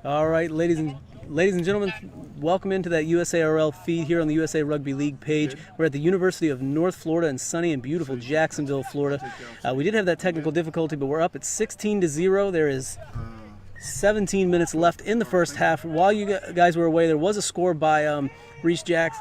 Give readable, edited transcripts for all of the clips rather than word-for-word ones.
All right, ladies and gentlemen, welcome into that USARL feed here on the USA Rugby League page. We're at the University of North Florida in sunny and beautiful Jacksonville, Florida. We did have that technical difficulty, but we're up at 16-0. There is 17 minutes left in the first half. While you guys were away, there was a score by Reece Jacks.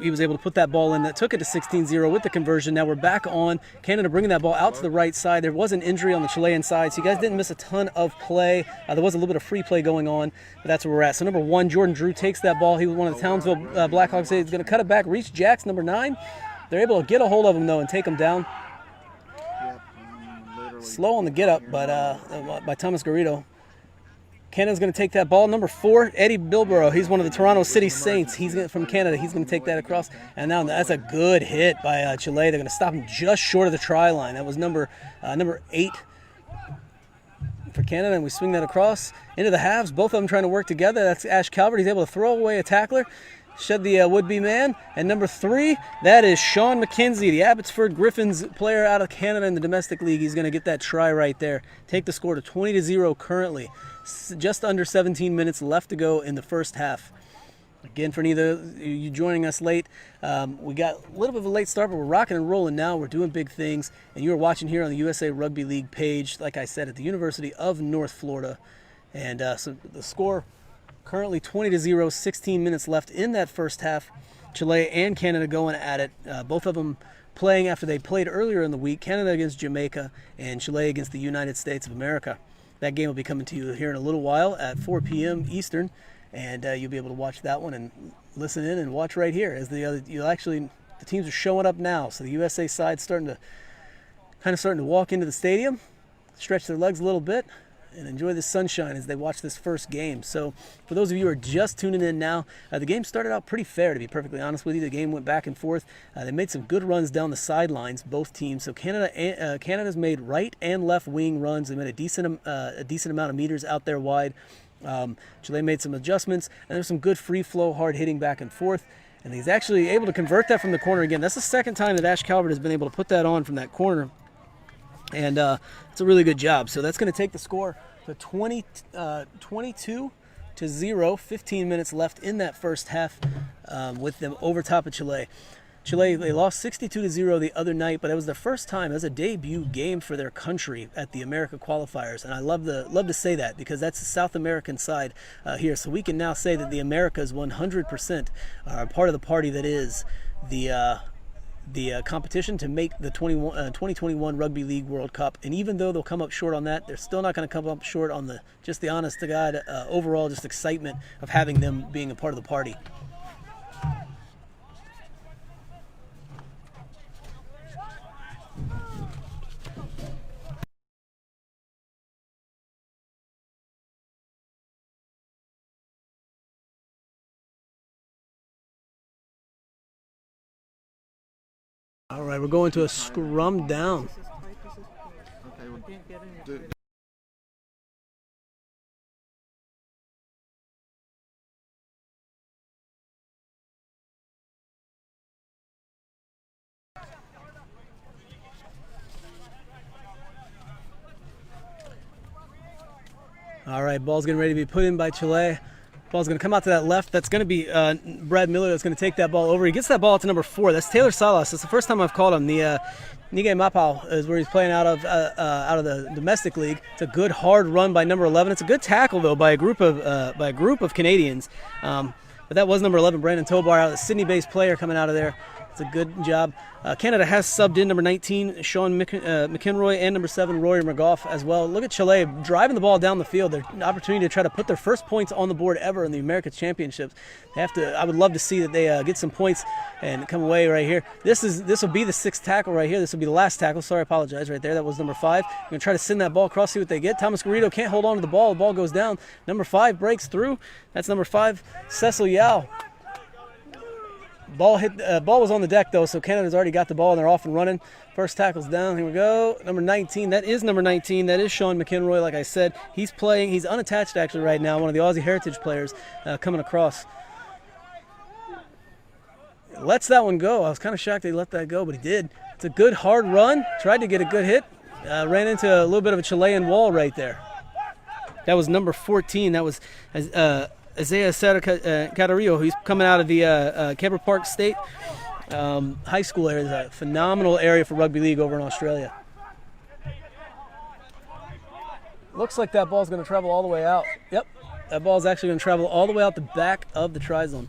He was able to put that ball in that took it to 16-0 with the conversion. Now we're back on. Canada bringing that ball out to the right side. There was an injury on the Chilean side, so you guys didn't miss a ton of play. There was a little bit of free play going on, but that's where we're at. So number 1, Jordan Drew takes that ball. He was one of the Townsville Blackhawks. He's going to cut it back. Reece Jacks, number 9. They're able to get a hold of him, though, and take him down. Slow on the get-up by Thomas Garrido. Canada's going to take that ball. Number 4, Eddie Bilborough. He's one of the Toronto City Saints. He's from Canada. He's going to take that across. And now that's a good hit by Chile. They're going to stop him just short of the try line. That was number 8 for Canada. And we swing that across into the halves. Both of them trying to work together. That's Ash Calvert. He's able to throw away a tackler. Shed the would-be man. And number 3, that is Sean McKenzie, the Abbotsford Griffins player out of Canada in the domestic league. He's going to get that try right there. Take the score to 20-0 currently. Just under 17 minutes left to go in the first half. Again, for neither you joining us late, we got a little bit of a late start, but we're rocking and rolling now. We're doing big things, and you are watching here on the USA Rugby League page, like I said, at the University of North Florida. And so the score currently 20-0, 16 minutes left in that first half. Chile and Canada going at it. Both of them playing after they played earlier in the week. Canada against Jamaica and Chile against the United States of America. That game will be coming to you here in a little while at 4 p.m. Eastern, and you'll be able to watch that one and listen in and watch right here as the teams are showing up now. So the USA side's starting to walk into the stadium, stretch their legs a little bit, and enjoy the sunshine as they watch this first game. So for those of you who are just tuning in now, the game started out pretty fair, to be perfectly honest with you. The game went back and forth. They made some good runs down the sidelines, both teams. So Canada's made right and left wing runs. They made a decent amount of meters out there wide. Chile made some adjustments, and there's some good free flow, hard hitting back and forth. And he's actually able to convert that from the corner again. That's the second time that Ash Calvert has been able to put that on from that corner. And it's a really good job. So that's going to take the score to 22-0. 15 minutes left in that first half with them over top of Chile. Chile, they lost 62-0 the other night, but it was the first time as a debut game for their country at the America qualifiers. And I love to say that because that's the South American side here. So we can now say that the Americas 100% are part of the party that is the competition to make the 2021 Rugby League World Cup. And even though they'll come up short on that, they're still not going to come up short on the honest to God overall just excitement of having them being a part of the party. All right, we're going to a scrum down. All right, ball's getting ready to be put in by Chile. Ball's going to come out to that left. That's going to be Brad Miller that's going to take that ball over. He gets that ball out to number 4. That's Taylor Salas. It's the first time I've called him. The Nige Mapau is where he's playing out of the domestic league. It's a good hard run by number 11. It's a good tackle though by a group of Canadians. But that was number 11, Brandon Tobar, out of the Sydney-based player coming out of there. It's a good job. Canada has subbed in number 19, Sean McEnroy, and number 7, Rory McGough as well. Look at Chile driving the ball down the field. Their opportunity to try to put their first points on the board ever in the American Championships. I would love to see that they get some points and come away right here. This will be the 6th tackle right here. This will be the last tackle. Sorry, I apologize right there. That was number 5. I'm going to try to send that ball across, see what they get. Thomas Garrido can't hold on to the ball. The ball goes down. Number 5 breaks through. That's number 5, Cecil Yao. Ball was on the deck though, so Canada's already got the ball and they're off and running. First tackle's down. Here we go. Number 19. That is number 19. That is Sean McEnroy. Like I said, he's playing. He's unattached actually right now. One of the Aussie Heritage players coming across. Lets that one go. I was kind of shocked he let that go, but he did. It's a good hard run. Tried to get a good hit. ran into a little bit of a Chilean wall right there. That was number 14. That was Isaiah Carrillo. He's coming out of the Kemper Park State high school area. It's a phenomenal area for rugby league over in Australia. Looks like that ball's going to travel all the way out. Yep, that ball's actually going to travel all the way out the back of the try zone.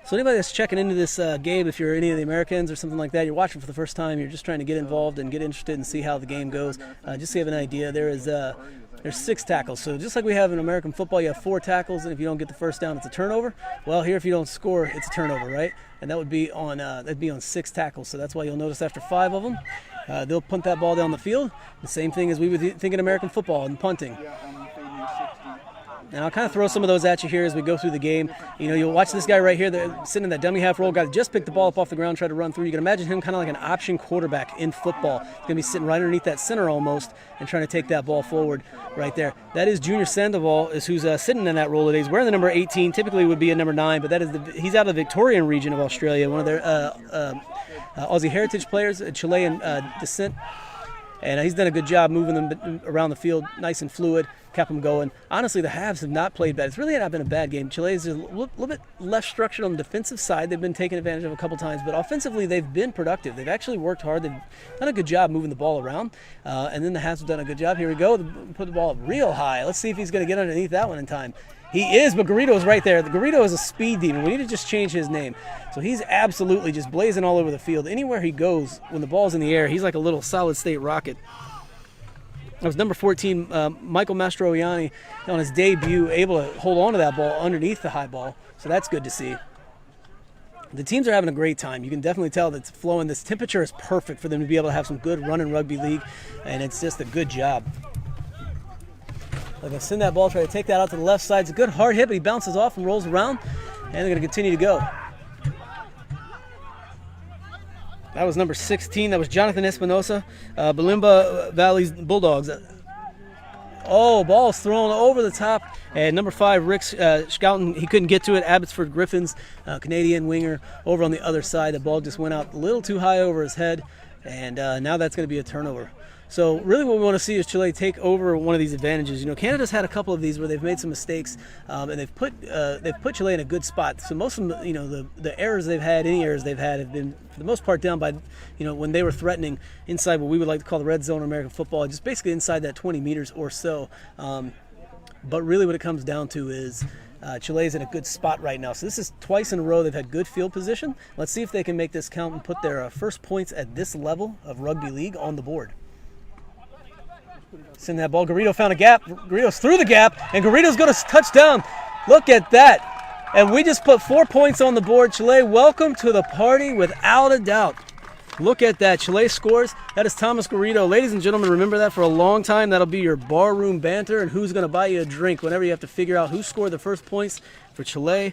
So anybody that's checking into this game, if you're any of the Americans or something like that, you're watching for the first time, you're just trying to get involved and get interested and see how the game goes. Just to have an idea, there's 6 tackles. So just like we have in American football, you have 4 tackles, and if you don't get the first down, it's a turnover. Well, here if you don't score, it's a turnover, right? And that would be on 6 tackles. So that's why you'll notice after 5 of them, they'll punt that ball down the field. The same thing as we would think in American football and punting. And I'll kind of throw some of those at you here as we go through the game. You know, you'll watch this guy right here sitting in that dummy half roll. Guy that just picked the ball up off the ground, tried to run through. You can imagine him kind of like an option quarterback in football. He's going to be sitting right underneath that center almost and trying to take that ball forward right there. That is Junior Sandoval, who's sitting in that role today. He's wearing the number 18. Typically would be a number 9, but he's out of the Victorian region of Australia, one of their Aussie heritage players, Chilean descent. And he's done a good job moving them around the field, nice and fluid, kept them going. Honestly, the halves have not played bad. It's really not been a bad game. Chile is a little bit less structured on the defensive side. They've been taken advantage of a couple times, but offensively, they've been productive. They've actually worked hard. They've done a good job moving the ball around, and then the halves have done a good job. Here we go. Put the ball up real high. Let's see if he's going to get underneath that one in time. He is, but Garrido's right there. The Garrido is a speed demon. We need to just change his name. So he's absolutely just blazing all over the field. Anywhere he goes, when the ball's in the air, he's like a little solid-state rocket. That was number 14, Michael Mastroianni, on his debut, able to hold on to that ball underneath the high ball. So that's good to see. The teams are having a great time. You can definitely tell that it's flowing. This temperature is perfect for them to be able to have some good running rugby league, and it's just a good job. They're going to send that ball, try to take that out to the left side. It's a good hard hit, but he bounces off and rolls around, and they're going to continue to go. That was number 16. That was Jonathan Espinosa, Balimba Valley's Bulldogs. Ball's thrown over the top. And number 5, Rick Schouten, he couldn't get to it. Abbotsford Griffins, Canadian winger, over on the other side. The ball just went out a little too high over his head, and now that's going to be a turnover. So really what we want to see is Chile take over one of these advantages. You know, Canada's had a couple of these where they've made some mistakes, and they've put Chile in a good spot. So most of them, you know, the errors they've had, any errors they've had, have been for the most part down by, you know, when they were threatening inside what we would like to call the red zone in American football, just basically inside that 20 meters or so. But really what it comes down to is Chile's in a good spot right now. So this is twice in a row they've had good field position. Let's see if they can make this count and put their first points at this level of rugby league on the board. Send that ball. Garrido found a gap. Garrido's through the gap, and Garrido's going to touch down. Look at that. And we just put 4 points on the board. Chile, welcome to the party without a doubt. Look at that. Chile scores. That is Thomas Garrido. Ladies and gentlemen, remember that for a long time. That'll be your barroom banter and who's going to buy you a drink whenever you have to figure out who scored the first points for Chile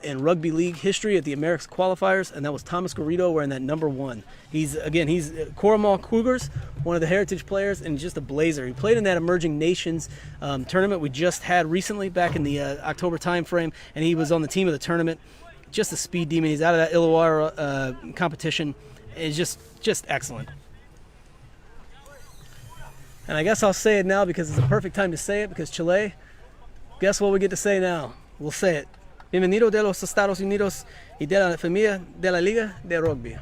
in rugby league history at the Americas qualifiers, and that was Thomas Garrido wearing that number 1. He's Coromel Cougars, one of the heritage players, and just a blazer. He played in that Emerging Nations tournament we just had recently back in the October time frame, and he was on the team of the tournament. Just a speed demon. He's out of that Illawarra competition. It's just excellent. And I guess I'll say it now because it's a perfect time to say it, because Chile, guess what we get to say now? We'll say it. Bienvenido de los Estados Unidos y de la familia de la Liga de Rugby.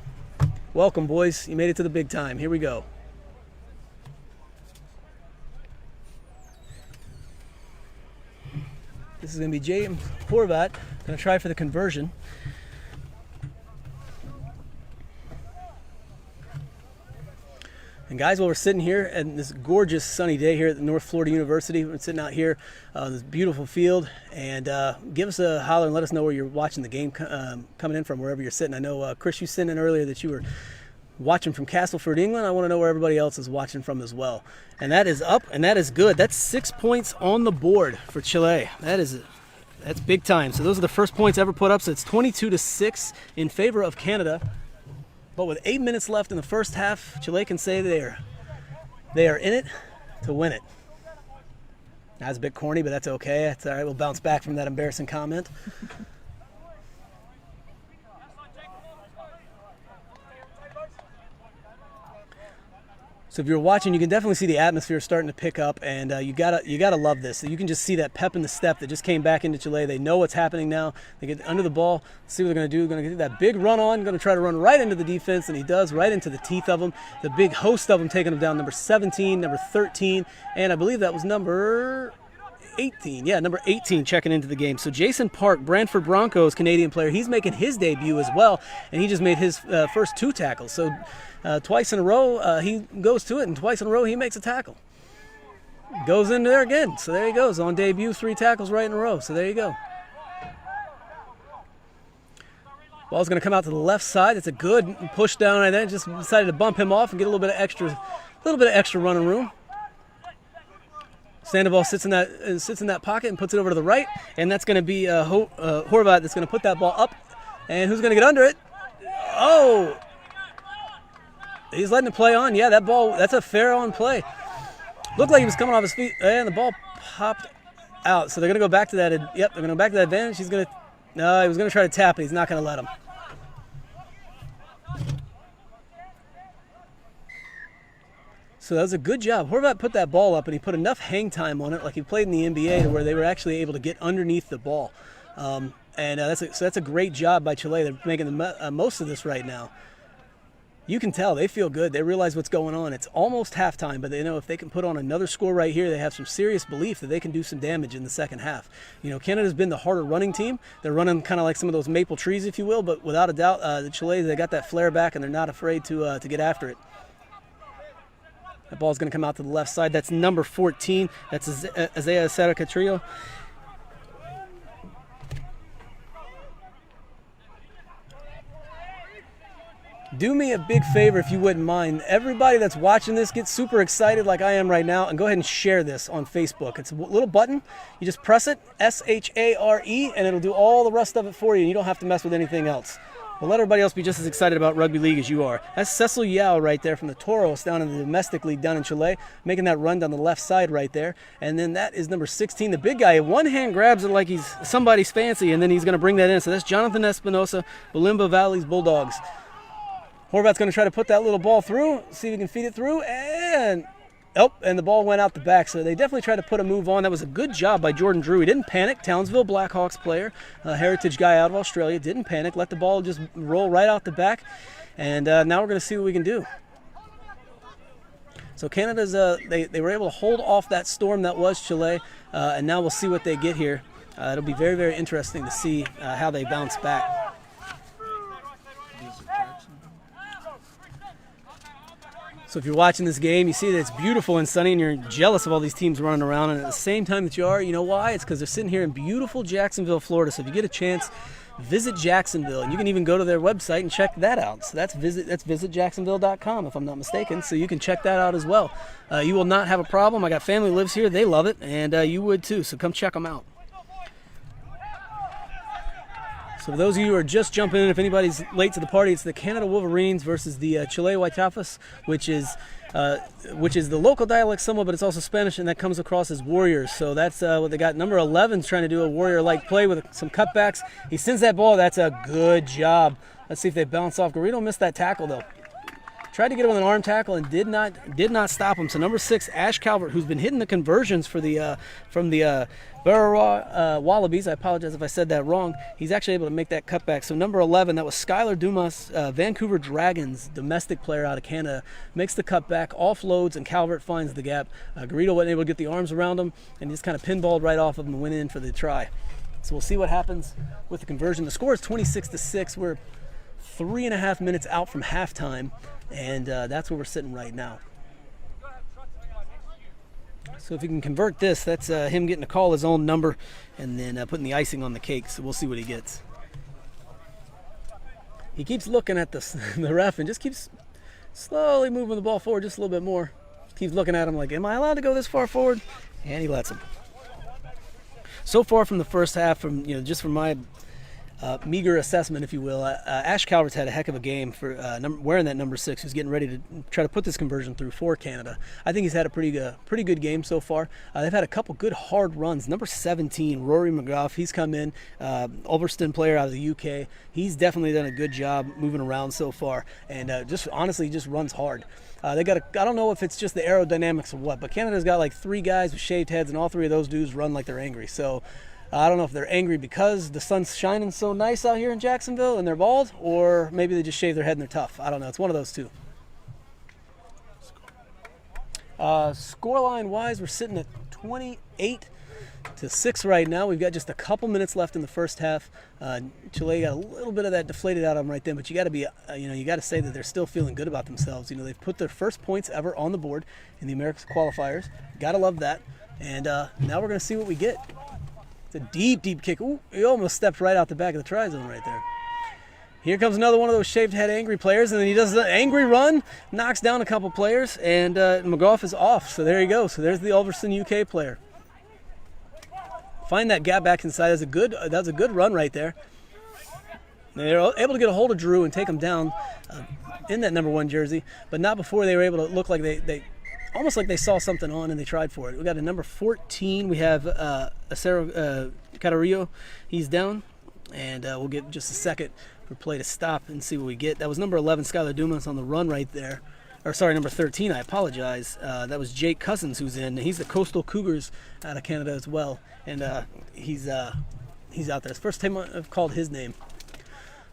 Welcome, boys. You made it to the big time. Here we go. This is going to be James Horvat. Going to try for the conversion. And guys, while we're sitting here at this gorgeous sunny day here at the North Florida University, we're sitting out here on this beautiful field, and give us a holler and let us know where you're watching the game coming in from, wherever you're sitting. I know, Chris, you sent in earlier that you were watching from Castleford, England. I want to know where everybody else is watching from as well. And that is up, and that is good. That's 6 points on the board for Chile. That's big time. So those are the first points ever put up. So it's 22-6 in favor of Canada. But with 8 minutes left in the first half, Chile can say they are in it to win it. That's a bit corny, but that's okay. That's all right. We'll bounce back from that embarrassing comment. So if you're watching, you can definitely see the atmosphere starting to pick up, and you gotta love this. So you can just see that pep in the step that just came back into Chile. They know what's happening now. They get under the ball, see what they're gonna do. They're gonna get that big run on, gonna try to run right into the defense, and he does, right into the teeth of them. The big host of them taking him down, number 17, number 13, and I believe that was number 18. Yeah, number 18 checking into the game. So Jason Park, Brantford Broncos Canadian player, he's making his debut as well, and he just made his first 2 tackles. So twice in a row, he goes to it, and twice in a row, he makes a tackle. Goes in there again. So there he goes. On debut, 3 tackles right in a row. So there you go. Ball's going to come out to the left side. It's a good push down right there. Just decided to bump him off and get a little bit of extra running room. Sandoval sits in that pocket and puts it over to the right, and that's going to be Horvat that's going to put that ball up. And who's going to get under it? Oh! He's letting it play on. Yeah, that's a fair on play. Looked like he was coming off his feet, and the ball popped out. So they're going to go back to that. Yep, they're going to go back to that advantage. He was going to try to tap it. He's not going to let him. So that was a good job. Horvat put that ball up, and he put enough hang time on it, like he played in the NBA, to where they were actually able to get underneath the ball. That's a great job by Chile. They're making the most of this right now. You can tell they feel good. They realize what's going on. It's almost halftime, but they know if they can put on another score right here, they have some serious belief that they can do some damage in the second half. You know, Canada's been the harder running team. They're running kind of like some of those maple trees, if you will, but without a doubt, the Chile, they got that flare back, and they're not afraid to get after it. That ball's going to come out to the left side. That's number 14. That's Isaiah Saracatrillo. Do me a big favor if you wouldn't mind. Everybody that's watching this, get super excited like I am right now, and go ahead and share this on Facebook. It's a little button. You just press it, S-H-A-R-E, and it'll do all the rest of it for you, and you don't have to mess with anything else. Well, let everybody else be just as excited about rugby league as you are. That's Cecil Yao right there from the Toros down in the domestic league down in Chile, making that run down the left side right there. And then that is number 16, the big guy. One hand grabs it like he's somebody's fancy, and then he's going to bring that in. So that's Jonathan Espinosa, Balimba Valley's Bulldogs. Horvat's going to try to put that little ball through, see if he can feed it through, and the ball went out the back. So they definitely tried to put a move on. That was a good job by Jordan Drew. He didn't panic. Townsville Blackhawks player, a heritage guy out of Australia, didn't panic. Let the ball just roll right out the back. And now we're going to see what we can do. So Canada's, they were able to hold off that storm that was Chile, and now we'll see what they get here. It'll be very, very interesting to see how they bounce back. So if you're watching this game, you see that it's beautiful and sunny, and you're jealous of all these teams running around. And at the same time that you are, you know why? It's because they're sitting here in beautiful Jacksonville, Florida. So if you get a chance, visit Jacksonville. And you can even go to their website and check that out. So that's visitjacksonville.com, if I'm not mistaken. So you can check that out as well. You will not have a problem. I got family who lives here. They love it, and you would too. So come check them out. So for those of you who are just jumping in, if anybody's late to the party, it's the Canada Wolverines versus the Chile Waitafas, which is the local dialect somewhat, but it's also Spanish, and that comes across as Warriors. So that's what they got. Number 11's trying to do a Warrior-like play with some cutbacks. He sends that ball. That's a good job. Let's see if they bounce off. Garrido missed that tackle, though. Tried to get him with an arm tackle and did not stop him. So number 6, Ash Calvert, who's been hitting the conversions for the from the Barawa Wallabies. I apologize if I said that wrong. He's actually able to make that cutback. So number 11, that was Skylar Dumas, Vancouver Dragons, domestic player out of Canada, makes the cutback, offloads, and Calvert finds the gap. Garrido wasn't able to get the arms around him, and he just kind of pinballed right off of him and went in for the try. So we'll see what happens with the conversion. The score is 26-6. We're 3.5 minutes out from halftime. And that's where we're sitting right now. So if he can convert this, that's him getting to call his own number and then putting the icing on the cake. So we'll see what he gets. He keeps looking at the ref and just keeps slowly moving the ball forward just a little bit more. Keeps looking at him like, am I allowed to go this far forward? And he lets him. So far from the first half, just from my meager assessment, if you will. Ash Calvert's had a heck of a game for wearing that number 6. He's getting ready to try to put this conversion through for Canada. I think he's had a pretty good game so far. They've had a couple good hard runs. Number 17, Rory McGough, he's come in, Ulverston player out of the UK. He's definitely done a good job moving around so far, and just honestly just runs hard. They got I don't know if it's just the aerodynamics or what, but Canada's got like 3 guys with shaved heads, and all 3 of those dudes run like they're angry. So I don't know if they're angry because the sun's shining so nice out here in Jacksonville and they're bald, or maybe they just shave their head and they're tough. I don't know. It's one of those two. Scoreline wise, we're sitting at 28-6 right now. We've got just a couple minutes left in the first half. Chile got a little bit of that deflated out of them right then, but you got to be, you got to say that they're still feeling good about themselves. They've put their first points ever on the board in the Americas qualifiers. Got to love that. And now we're going to see what we get. It's a deep kick. Ooh, he almost stepped right out the back of the try zone right there. Here comes another one of those shaved head angry players, and then he does the angry run, knocks down a couple players, and McGough is off. So there you go. So there's the Ulverston UK player. Find that gap back inside. That's a good run right there. They're able to get a hold of Drew and take him down in that number 1 jersey, but not before they were able to look like they almost like they saw something on and they tried for it. We got a number 14. We have Acero Catarillo. He's down, and we'll get just a second for play to stop and see what we get. That was number 11, Skylar Dumas, on the run right there. Or sorry, number 13. I apologize. That was Jake Cousins who's in. He's the Coastal Cougars out of Canada as well, and he's out there. It's the first time I've called his name.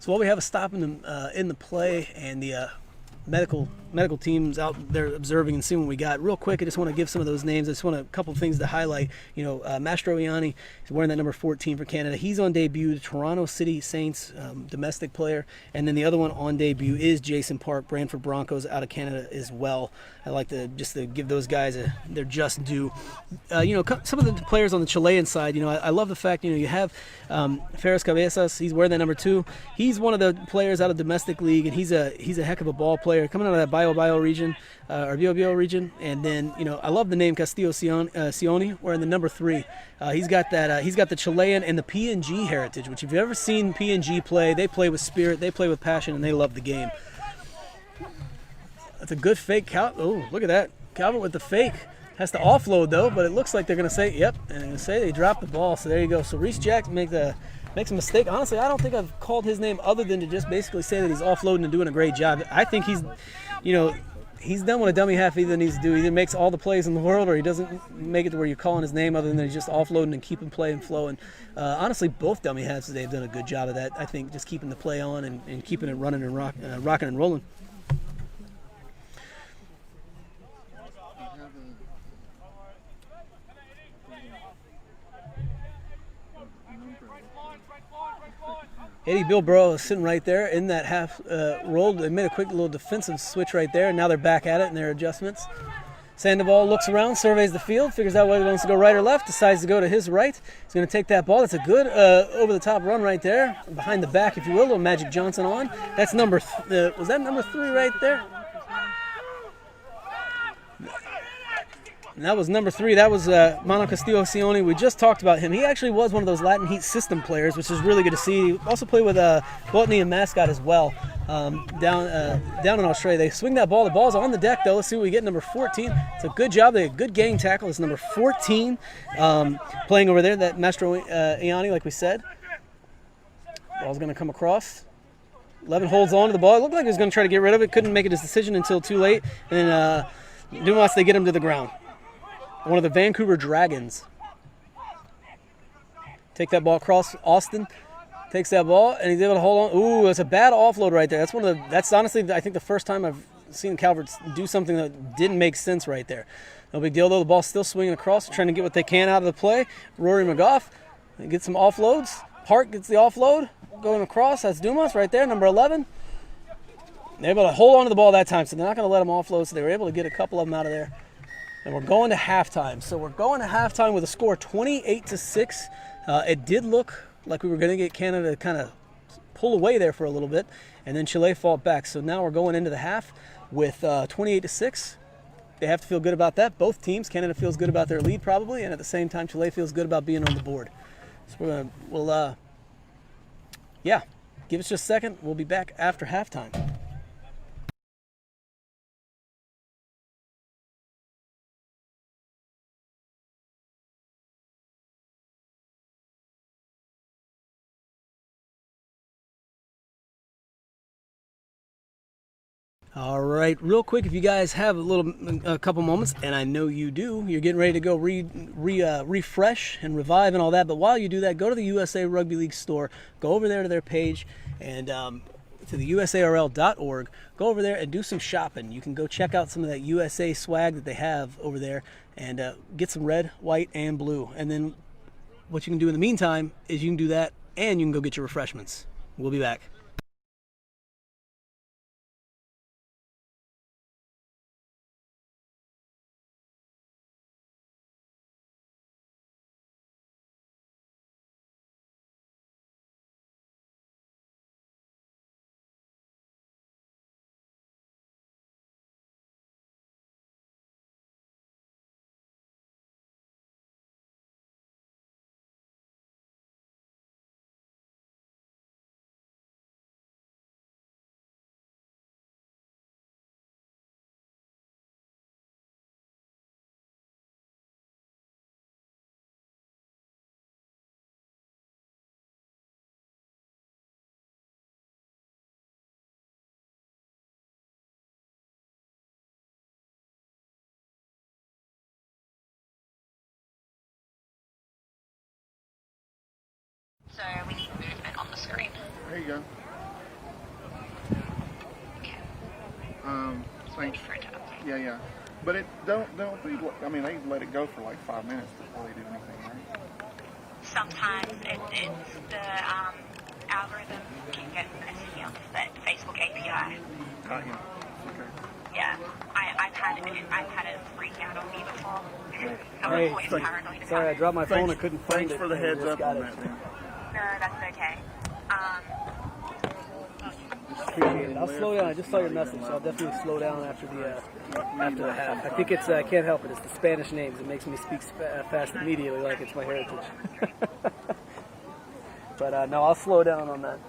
So while we have a stop in the play and the medical teams out there observing and seeing what we got. Real quick, I just want to give some of those names. I just want a couple of things to highlight. Mastroianni is wearing that number 14 for Canada. He's on debut, the Toronto City Saints domestic player. And then the other one on debut is Jason Park, Brantford Broncos out of Canada as well. I like to give those guys their just due. Some of the players on the Chilean side, I love the fact, you have Ferris Cabezas. He's wearing that number 2. He's one of the players out of domestic league, and he's a heck of a ball player coming out of that Bio region, or Bio region. And then, I love the name Castillo Sioni, wearing the number 3. He's got the Chilean and the PNG heritage, which if you've ever seen PNG play, they play with spirit, they play with passion, and they love the game. That's a good fake. Oh, look at that. Calvert with the fake. Has to offload, though, but it looks like they're going to say, yep, and they're going to say they dropped the ball. So there you go. So Reese Jackson makes a mistake. Honestly, I don't think I've called his name other than to just basically say that he's offloading and doing a great job. I think he's done what a dummy half either needs to do. He either makes all the plays in the world, or he doesn't make it to where you're calling his name other than he's just offloading and keeping play and flowing. Honestly, both dummy halves today have done a good job of that. I think just keeping the play on and keeping it running and rocking and rolling. Eddie Bilbro is sitting right there in that half roll. They made a quick little defensive switch right there, and now they're back at it in their adjustments. Sandoval looks around, surveys the field, figures out whether he wants to go right or left, decides to go to his right. He's going to take that ball. That's a good over-the-top run right there, behind the back, if you will. A little Magic Johnson on. That's was that number 3 right there? And that was number 3. That was Mano Castillo Sioni. We just talked about him. He actually was one of those Latin Heat system players, which is really good to see. He also played with Botany and Mascot as well down in Australia. They swing that ball. The ball's on the deck, though. Let's see what we get. Number 14. It's a good job. They had a good gang tackle. It's number 14 playing over there, that Mastroianni, like we said. Ball's going to come across. 11 holds on to the ball. It looked like he was going to try to get rid of it. Couldn't make a decision until too late. And then Dumas, they get him to the ground. One of the Vancouver Dragons. Take that ball across. Austin takes that ball, and he's able to hold on. Ooh, that's a bad offload right there. That's honestly, I think, the first time I've seen Calvert do something that didn't make sense right there. No big deal, though. The ball's still swinging across, trying to get what they can out of the play. Rory McGough gets some offloads. Park gets the offload. Going across. That's Dumas right there, number 11. They're able to hold on to the ball that time, so they're not going to let them offload, so they were able to get a couple of them out of there. And we're going to halftime. So we're going to halftime with a score 28-6. It did look like we were going to get Canada to kind of pull away there for a little bit, and then Chile fought back. So now we're going into the half with 28-6. They have to feel good about that. Both teams. Canada feels good about their lead probably, and at the same time, Chile feels good about being on the board. So Yeah, give us just a second. We'll be back after halftime. All right, real quick, if you guys have a couple moments, and I know you do, you're getting ready to go refresh and revive and all that. But while you do that, go to the USA Rugby League store, go over there to their page, and to the usarl.org. Go over there and do some shopping. You can go check out some of that USA swag that they have over there, and get some red, white, and blue. And then what you can do in the meantime is you can do that, and you can go get your refreshments. We'll be back. So we need movement on the screen. There you go. Okay. Wait for it to update. Yeah. But it don't be. I mean, they let it go for like 5 minutes before they do anything, right? Sometimes it's the algorithm can get messy on the Facebook API. Got you. Okay. Yeah, I've had it freak out on me before. I'm Hey, always paranoid. sorry, I dropped my phone. I couldn't find Thanks it. for the heads up on that. Then. No, that's okay. Appreciate it. I'll slow down. I just saw your message, so I'll definitely slow down after the half. I think it's I can't help it. It's the Spanish names. It makes me speak fast immediately, like it's my heritage. But no, I'll slow down on that.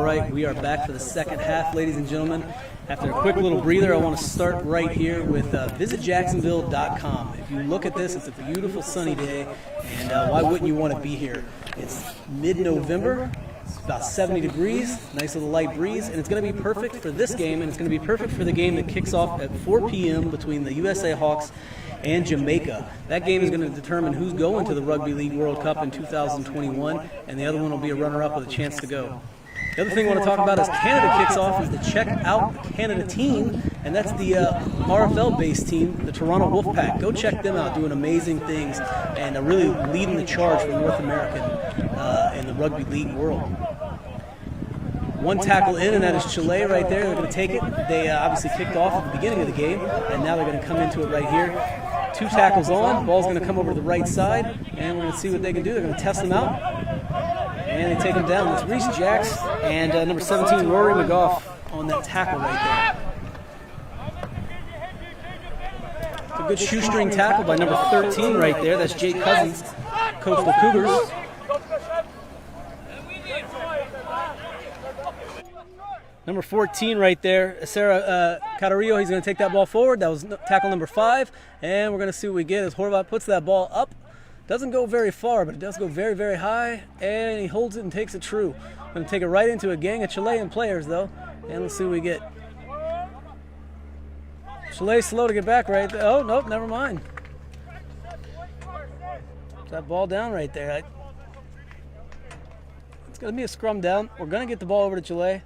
right, we are back for the second half, ladies and gentlemen. After a quick little breather, I want to start right here with visitjacksonville.com. If you look at this, it's a beautiful sunny day, and why wouldn't you want to be here? It's mid-November, it's about 70 degrees, nice little light breeze, and it's going to be perfect for this game, and it's going to be perfect for the game that kicks off at 4 p.m. between the USA Hawks and Jamaica. That game is going to determine who's going to the Rugby League World Cup in 2021, and the other one will be a runner-up with a chance to go. The other thing I want to talk about as Canada kicks off is to check out the Canada team, and that's the RFL-based team, the Toronto Wolfpack. Go check them out, doing amazing things, and really leading the charge for North American in the rugby league world. One tackle in, and that is Chile right there. They're going to take it. They obviously kicked off at the beginning of the game, and now they're going to come into it right here. 2 tackles on, ball's going to come over to the right side, and we're going to see what they can do. They're going to test them out, and they take them down. It's Reese Jacks and number 17, Rory McGough, on that tackle right there. It's a good shoestring tackle by number 13 right there. That's Jake Cousins, coach the Cougars. Number 14 right there, Sarah Catarillo, he's going to take that ball forward. That was tackle number 5, and we're going to see what we get as Horvat puts that ball up. Doesn't go very far, but it does go very, very high, and he holds it and takes it true. Going to take it right into a gang of Chilean players, though, and let's see what we get. Chile's slow to get back right there. Oh, nope, never mind. That ball down right there. It's going to be a scrum down. We're going to get the ball over to Chile.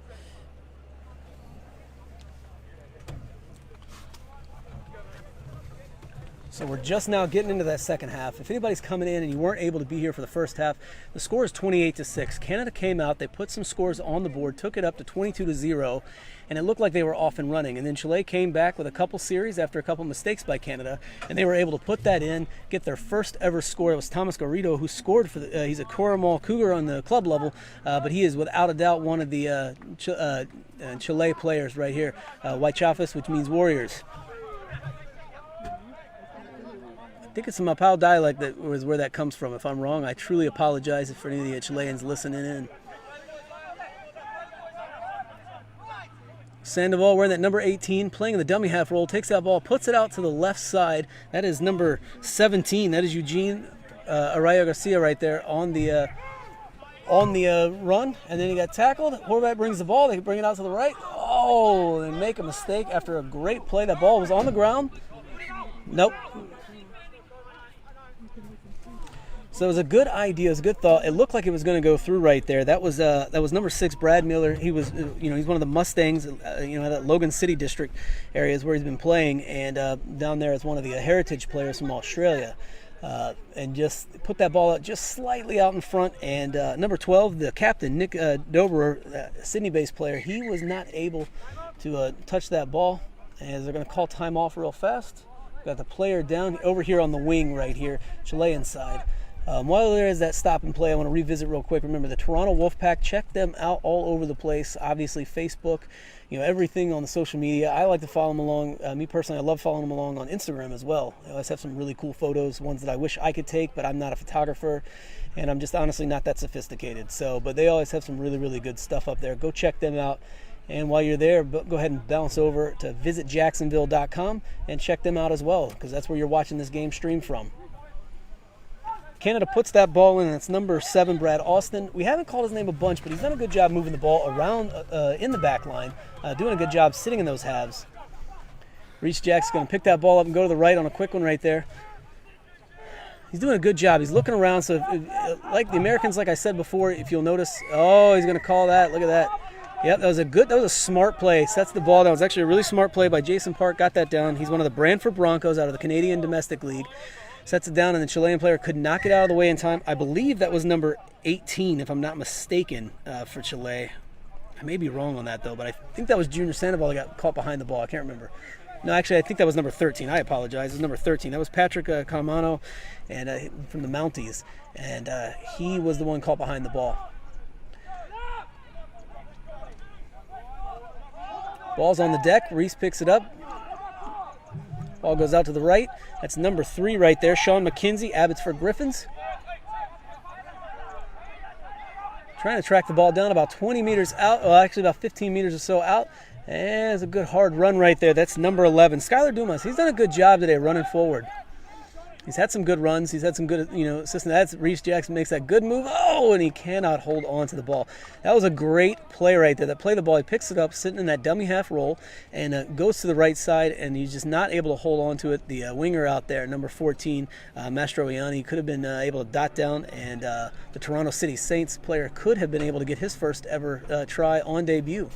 So we're just now getting into that second half. If anybody's coming in and you weren't able to be here for the first half, the score is 28-6. Canada came out, they put some scores on the board, took it up to 22-0, and it looked like they were off and running. And then Chile came back with a couple series after a couple mistakes by Canada, and they were able to put that in, get their first ever score. It was Thomas Garrido who scored for the, he's a Coramal Cougar on the club level, but he is without a doubt one of the Chile players right here. Huaychafas, which means warriors. I think it's some Mapao dialect that was where that comes from. If I'm wrong, I truly apologize for any of the Chileans listening in. Sandoval wearing that number 18, playing in the dummy half role, takes that ball, puts it out to the left side. That is number 17. That is Eugene Araya Garcia right there on the run, and then he got tackled. Horvat brings the ball. They bring it out to the right. Oh, they make a mistake after a great play. That ball was on the ground. Nope. So it was a good idea, it was a good thought. It looked like it was going to go through right there. That was number 6, Brad Miller. He was, he's one of the Mustangs, that Logan City district areas where he's been playing, and down there is one of the heritage players from Australia. And just put that ball out just slightly out in front. And number 12, the captain, Nick Doberer, Sydney-based player, he was not able to touch that ball. And they're going to call time off real fast. Got the player down over here on the wing right here, Chilean side. While there is that stop and play, I want to revisit real quick. Remember, the Toronto Wolfpack, check them out all over the place. Obviously, Facebook, everything on the social media. I like to follow them along. Me personally, I love following them along on Instagram as well. They always have some really cool photos, ones that I wish I could take, but I'm not a photographer, and I'm just honestly not that sophisticated. But they always have some really, really good stuff up there. Go check them out. And while you're there, go ahead and bounce over to visitjacksonville.com and check them out as well, because that's where you're watching this game stream from. Canada puts that ball in, and it's number 7, Brad Austin. We haven't called his name a bunch, but he's done a good job moving the ball around in the back line, doing a good job sitting in those halves. Reese Jack's going to pick that ball up and go to the right on a quick one right there. He's doing a good job. He's looking around, so like the Americans, like I said before, if you'll notice, he's going to call that. Look at that. Yep, that was a smart play. Sets the ball. That was actually a really smart play by Jason Park. Got that down. He's one of the Brantford Broncos out of the Canadian Domestic League. Sets it down, and the Chilean player could not get out of the way in time. I believe that was number 18, if I'm not mistaken, for Chile. I may be wrong on that, though, but I think that was Junior Sandoval that got caught behind the ball. I can't remember. No, actually, I think that was number 13. I apologize. It was number 13. That was Patrick Calamano and from the Mounties, and he was the one caught behind the ball. Ball's on the deck. Reese picks it up. Ball goes out to the right. That's number 3 right there. Sean McKenzie, Abbotsford Griffins. Trying to track the ball down about 20 meters out, well, actually about 15 meters or so out. And it's a good hard run right there. That's number 11, Skylar Dumas. He's done a good job today running forward. He's had some good runs. He's had some good, assistance. That's Reese Jackson makes that good move. Oh, and he cannot hold on to the ball. That was a great play right there. That play the ball, he picks it up, sitting in that dummy half roll, and goes to the right side, and he's just not able to hold on to it. The winger out there, number 14, Mastroianni, could have been able to dot down, and the Toronto City Saints player could have been able to get his first ever try on debut.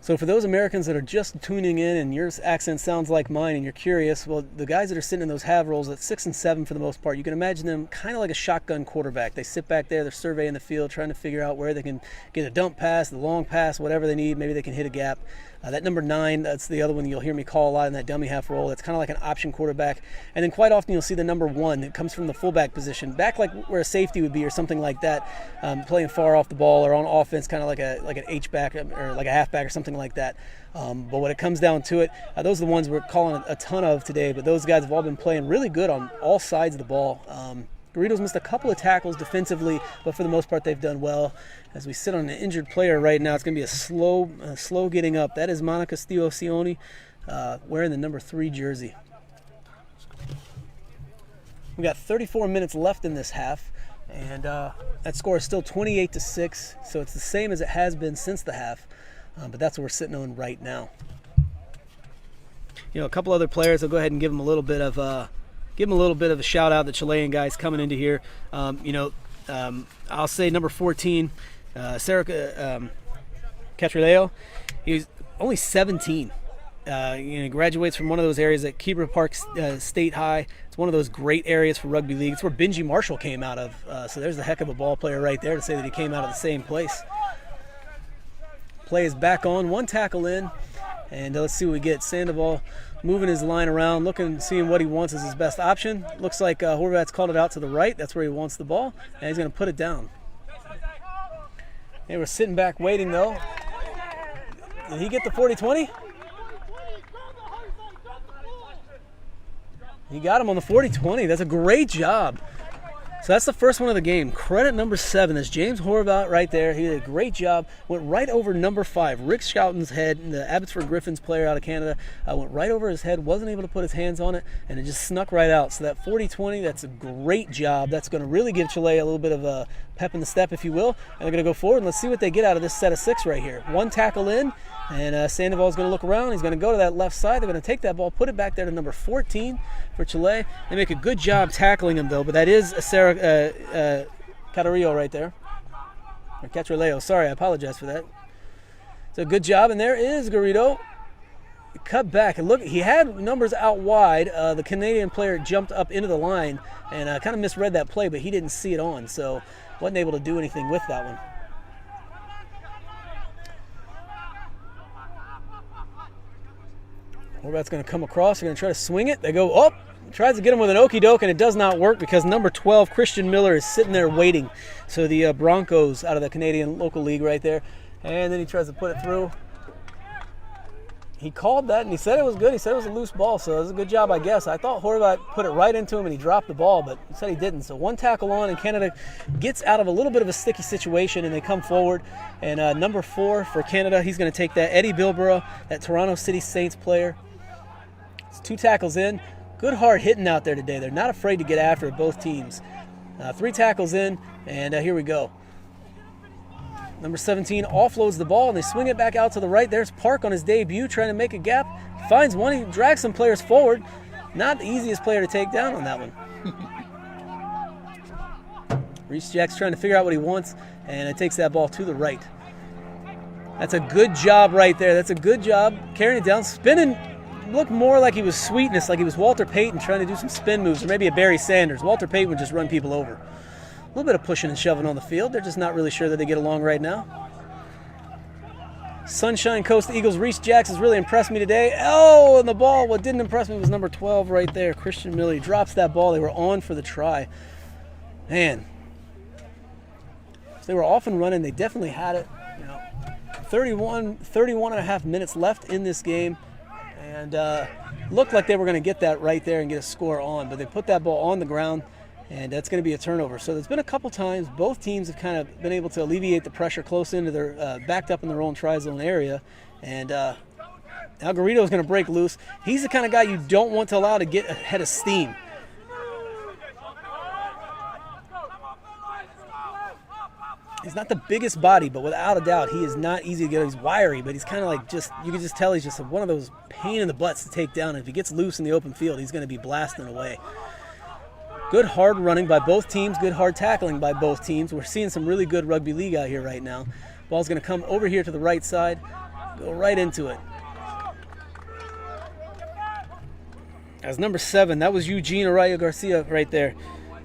So for those Americans that are just tuning in and your accent sounds like mine and you're curious, well, the guys that are sitting in those half rolls at 6 and 7 for the most part, you can imagine them kind of like a shotgun quarterback. They sit back there, they're surveying the field, trying to figure out where they can get a dump pass, the long pass, whatever they need. Maybe they can hit a gap. That number 9, that's the other one you'll hear me call a lot in that dummy half roll. That's kind of like an option quarterback. And then quite often you'll see the number 1 that comes from the fullback position, back like where a safety would be or something like that, playing far off the ball or on offense, kind of like an H-back or like a halfback or something like that. But when it comes down to it, those are the ones we're calling a ton of today. But those guys have all been playing really good on all sides of the ball. Garrido's missed a couple of tackles defensively, but for the most part they've done well. As we sit on an injured player right now, it's going to be a slow getting up. That is Monica Stiocioni wearing the number 3 jersey. We got 34 minutes left in this half, and that score is still 28-6, so it's the same as it has been since the half, but that's what we're sitting on right now. A couple other players, I'll go ahead and give them a little bit of a shout out. The Chilean guys coming into here. I'll say number 14, Sarah Catrilleo. He's only 17. Graduates from one of those areas at Kebra Park State High. It's one of those great areas for rugby league. It's where Benji Marshall came out of. So there's a heck of a ball player right there to say that he came out of the same place. Play is back on. 1 tackle in. And let's see what we get. Sandoval moving his line around, seeing what he wants as his best option. Looks like Horvat's called it out to the right. That's where he wants the ball, and he's going to put it down. They were sitting back waiting, though. Did he get the 40-20? He got him on the 40-20. That's a great job. So that's the first one of the game. Credit number 7. That's James Horvat right there. He did a great job. Went right over number 5, Rick Schouten's head. The Abbotsford Griffins player out of Canada went right over his head. Wasn't able to put his hands on it, and it just snuck right out. So that 40-20, that's a great job. That's going to really give Chile a little bit of a pep in the step, if you will. And they're going to go forward, and let's see what they get out of this set of 6 right here. 1 tackle in, and Sandoval's going to look around. He's going to go to that left side. They're going to take that ball, put it back there to number 14 for Chile. They make a good job tackling him, though, but that is Sarah Catarillo right there. Or Catrileo, sorry, I apologize for that. So good job, and there is Garrido. Cut back, and look, he had numbers out wide. The Canadian player jumped up into the line and kind of misread that play, but he didn't see it on, so wasn't able to do anything with that one. Horvat's going to come across. They're going to try to swing it. They go up. Tries to get him with an okie doke, and it does not work because number 12, Christian Miller, is sitting there waiting. So the Broncos out of the Canadian local league right there. And then he tries to put it through. He called that, and he said it was good. He said it was a loose ball, so it was a good job, I guess. I thought Horvat put it right into him, and he dropped the ball, but he said he didn't. So 1 tackle on, and Canada gets out of a little bit of a sticky situation, and they come forward. And number 4 for Canada, he's going to take that. Eddie Bilborough, that Toronto City Saints player. It's 2 tackles in. Good hard hitting out there today. They're not afraid to get after it, both teams. 3 tackles in, and here we go. Number 17 offloads the ball, and they swing it back out to the right. There's Park on his debut, trying to make a gap. Finds one. He drags some players forward. Not the easiest player to take down on that one. Reese Jack's trying to figure out what he wants, and it takes that ball to the right. That's a good job right there. That's a good job carrying it down, spinning. Looked more like he was Sweetness, like he was Walter Payton trying to do some spin moves, or maybe a Barry Sanders. Walter Payton would just run people over. A little bit of pushing and shoving on the field. They're just not really sure that they get along right now. Sunshine Coast Eagles, Reese Jacks has really impressed me today. Oh, and the ball, what didn't impress me was number 12 right there. Christian Miller, he drops that ball. They were on for the try. Man. So they were off and running. They definitely had it. 31 and a half minutes left in this game. And looked like they were going to get that right there and get a score on. But they put that ball on the ground. and that's going to be a turnover. So there's been a couple times both teams have kind of been able to alleviate the pressure close into their backed up in their own tri-zone area, and now Garrido is going to break loose. He's the kind of guy you don't want to allow to get ahead of steam. He's not the biggest body, but without a doubt, he is not easy to get. He's wiry, but he's kind of like you can just tell he's just one of those pain in the butts to take down. And if he gets loose in the open field, he's going to be blasting away. Good hard running by both teams, good hard tackling by both teams. We're seeing some really good rugby league out here right now. Ball's going to come over here to the right side, go right into it. As number 7, that was Eugene Arroyo Garcia right there.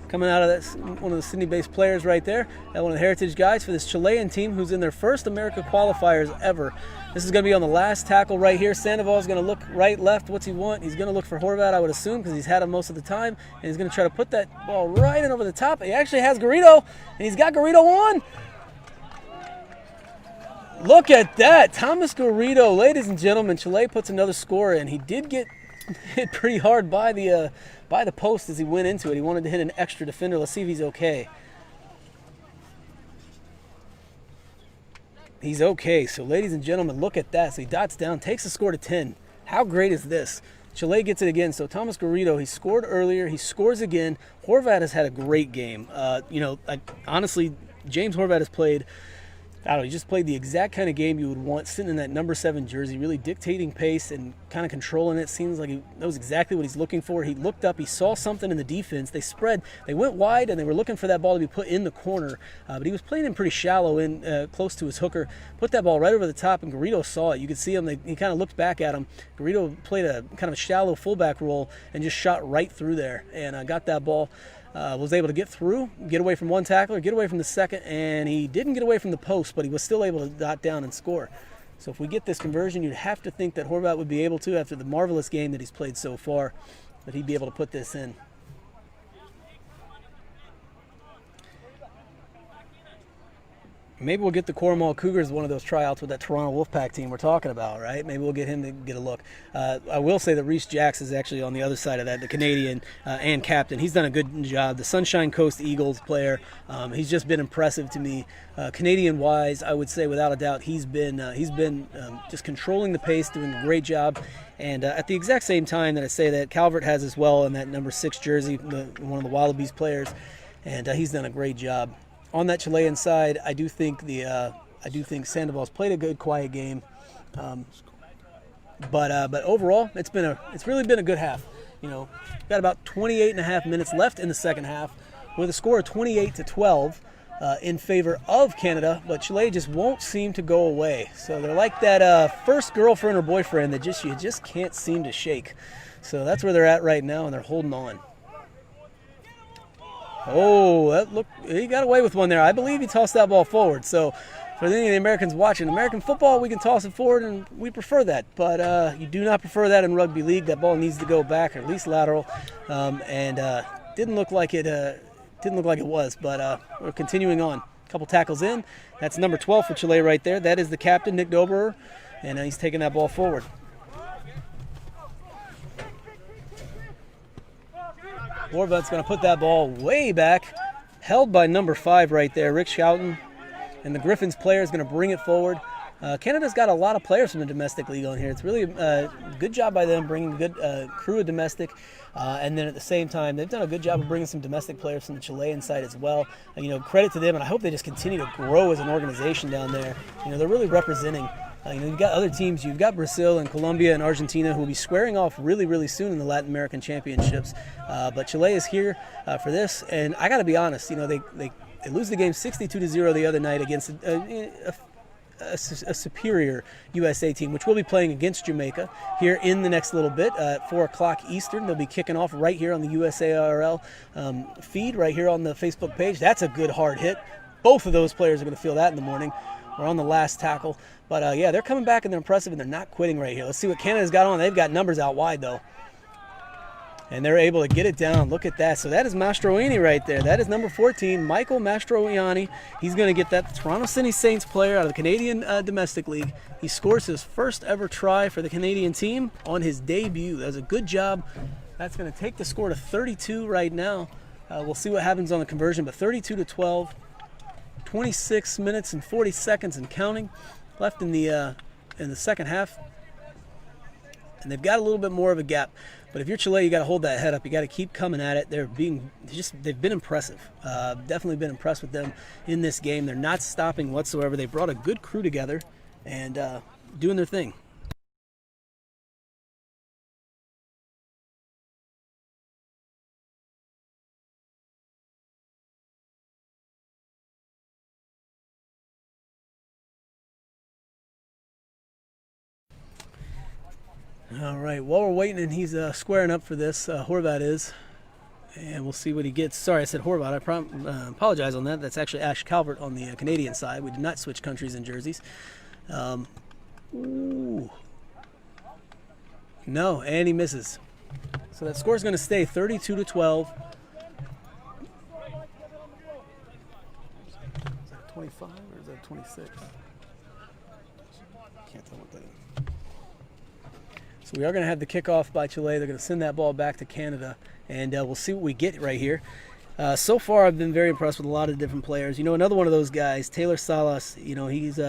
Coming out of this, one of the Sydney-based players right there, and one of the heritage guys for this Chilean team who's in their first America qualifiers ever. This is going to be on the last tackle right here. Sandoval is going to look right, left. What's he want? He's going to look for Horvat, I would assume, because he's had him most of the time, and he's going to try to put that ball right in over the top. He actually has Garrido, and he's got Garrido on. Look at that. Thomas Garrido, ladies and gentlemen. Chile puts another score in. He did get hit pretty hard by the post as he went into it. He wanted to hit an extra defender. Let's see if he's okay. He's okay. So, ladies and gentlemen, look at that. So he dots down, takes the score to 10. How great is this? Chile gets it again. So Thomas Garrido, he scored earlier. He scores again. Horvat has had a great game. Honestly, James Horvat has played, I don't know, he just played the exact kind of game you would want, sitting in that number 7 jersey, really dictating pace and kind of controlling it. Seems like he knows exactly what he's looking for. He looked up, he saw something in the defense. They spread, they went wide, and they were looking for that ball to be put in the corner. But he was playing in pretty shallow, in close to his hooker. Put that ball right over the top, and Garrido saw it. You could see him. He kind of looked back at him. Garrido played a kind of a shallow fullback role and just shot right through there and got that ball. Was able to get through, get away from one tackler, get away from the second, and he didn't get away from the post, but he was still able to dot down and score. So if we get this conversion, you'd have to think that Horvat would be able to, after the marvelous game that he's played so far, that he'd be able to put this in. Maybe we'll get the Cornwall Cougars one of those tryouts with that Toronto Wolfpack team we're talking about, right? Maybe we'll get him to get a look. I will say that Reece Jacks is actually on the other side of that, the Canadian and captain. He's done a good job. The Sunshine Coast Eagles player, he's just been impressive to me. Canadian-wise, I would say without a doubt, he's been just controlling the pace, doing a great job. And at the exact same time that I say that, Calvert has as well in that number 6 jersey, one of the Wallabies players, and he's done a great job. On that Chilean side, I do think Sandoval's played a good, quiet game, but overall, it's really been a good half. Got about 28.5 minutes left in the second half, with a score of 28-12 in favor of Canada, but Chile just won't seem to go away. So they're like that first girlfriend or boyfriend that you just can't seem to shake. So that's where they're at right now, and they're holding on. Oh, he got away with one there. I believe he tossed that ball forward. So for any of the Americans watching, American football, we can toss it forward, and we prefer that. But you do not prefer that in rugby league. That ball needs to go back, or at least lateral. And didn't look like it was. But we're continuing on. A couple tackles in. That's number 12 for Chile right there. That is the captain, Nick Doberer, and he's taking that ball forward. Horvat's going to put that ball way back, held by number 5 right there, Rick Schouten. And the Griffins player is going to bring it forward. Canada's got a lot of players from the domestic league on here. It's really a good job by them bringing a good crew of domestic. And then at the same time, they've done a good job of bringing some domestic players from the Chilean side as well. Credit to them, and I hope they just continue to grow as an organization down there. They're really representing. You've got other teams. You've got Brazil and Colombia and Argentina who will be squaring off really, really soon in the Latin American Championships. But Chile is here for this. And I got to be honest, they lose the game 62-0 the other night against a superior USA team, which will be playing against Jamaica here in the next little bit at 4 o'clock Eastern. They'll be kicking off right here on the USARL feed right here on the Facebook page. That's a good hard hit. Both of those players are going to feel that in the morning. We're on the last tackle. But, they're coming back, and they're impressive, and they're not quitting right here. Let's see what Canada's got on. They've got numbers out wide, though. And they're able to get it down. Look at that. So that is Mastroianni right there. That is number 14, Michael Mastroianni. He's going to get that Toronto City Saints player out of the Canadian Domestic League. He scores his first ever try for the Canadian team on his debut. That's a good job. That's going to take the score to 32 right now. We'll see what happens on the conversion, but 32-12, 26 minutes and 40 seconds and counting left in the second half. And they've got a little bit more of a gap. But if you're Chile, you got to hold that head up. You got to keep coming at it. They've been impressive. Definitely been impressed with them in this game. They're not stopping whatsoever. They brought a good crew together and doing their thing. All right, while we're waiting, and he's squaring up for this, Horvat is, and we'll see what he gets. Sorry, I said Horvat. I apologize on that. That's actually Ash Calvert on the Canadian side. We did not switch countries and jerseys. Ooh. No, and he misses. So that score is going to stay 32-12. Is that 25 or is that 26? Can't tell what that is. So we are going to have the kickoff by Chile. They're going to send that ball back to Canada, and we'll see what we get right here. So far, I've been very impressed with a lot of different players. Another one of those guys, Taylor Salas. He's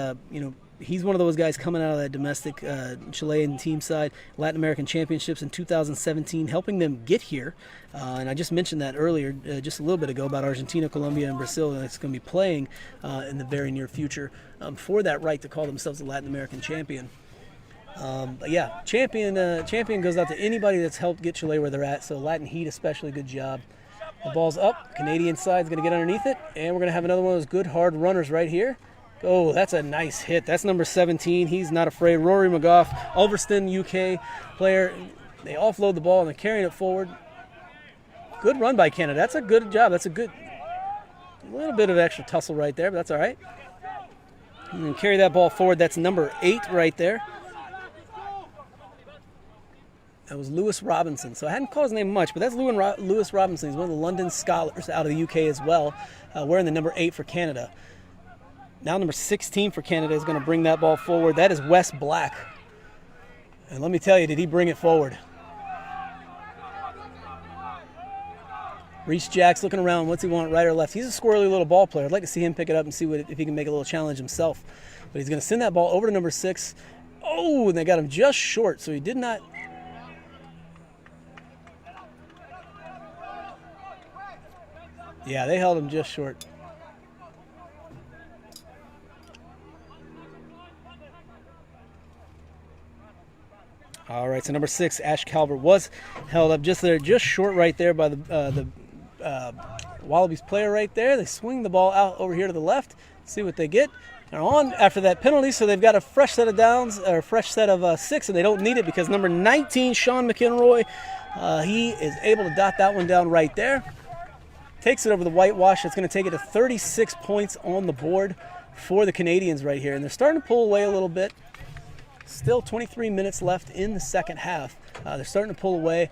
one of those guys coming out of that domestic Chilean team side, Latin American Championships in 2017, helping them get here. And I just mentioned that earlier, just a little bit ago, about Argentina, Colombia, and Brazil that's going to be playing in the very near future for that right to call themselves a Latin American champion. But yeah, champion goes out to anybody that's helped get Chile where they're at. So Latin Heat especially, good job. The ball's up. Canadian side's going to get underneath it, and we're going to have another one of those good hard runners right here. Oh, that's a nice hit. That's number 17. He's not afraid. Rory McGough, Ulverston, UK player. They offload the ball and they're carrying it forward. Good run by Canada. That's a good job. That's a little bit of extra tussle right there, but that's all right. And carry that ball forward. That's number 8 right there. That was Lewis Robinson. So I hadn't called his name much, but that's Lewis Robinson. He's one of the London Scholars out of the UK as well, wearing the number 8 for Canada. Now number 16 for Canada is going to bring that ball forward. That is Wes Black. And let me tell you, did he bring it forward? Reese Jacks looking around. What's he want, right or left? He's a squirrely little ball player. I'd like to see him pick it up and see if he can make a little challenge himself. But he's going to send that ball over to number 6. Oh, and they got him just short, so he did not... Yeah, they held him just short. All right, so number 6, Ash Calvert, was held up just short right there by the Wallabies player right there. They swing the ball out over here to the left. See what they get. They're on after that penalty, so they've got a fresh set of downs, or a fresh set of 6, and they don't need it because number 19, Sean McEnroy, he is able to dot that one down right there. Takes it over the whitewash. It's going to take it to 36 points on the board for the Canadians right here. And they're starting to pull away a little bit. Still 23 minutes left in the second half. They're starting to pull away.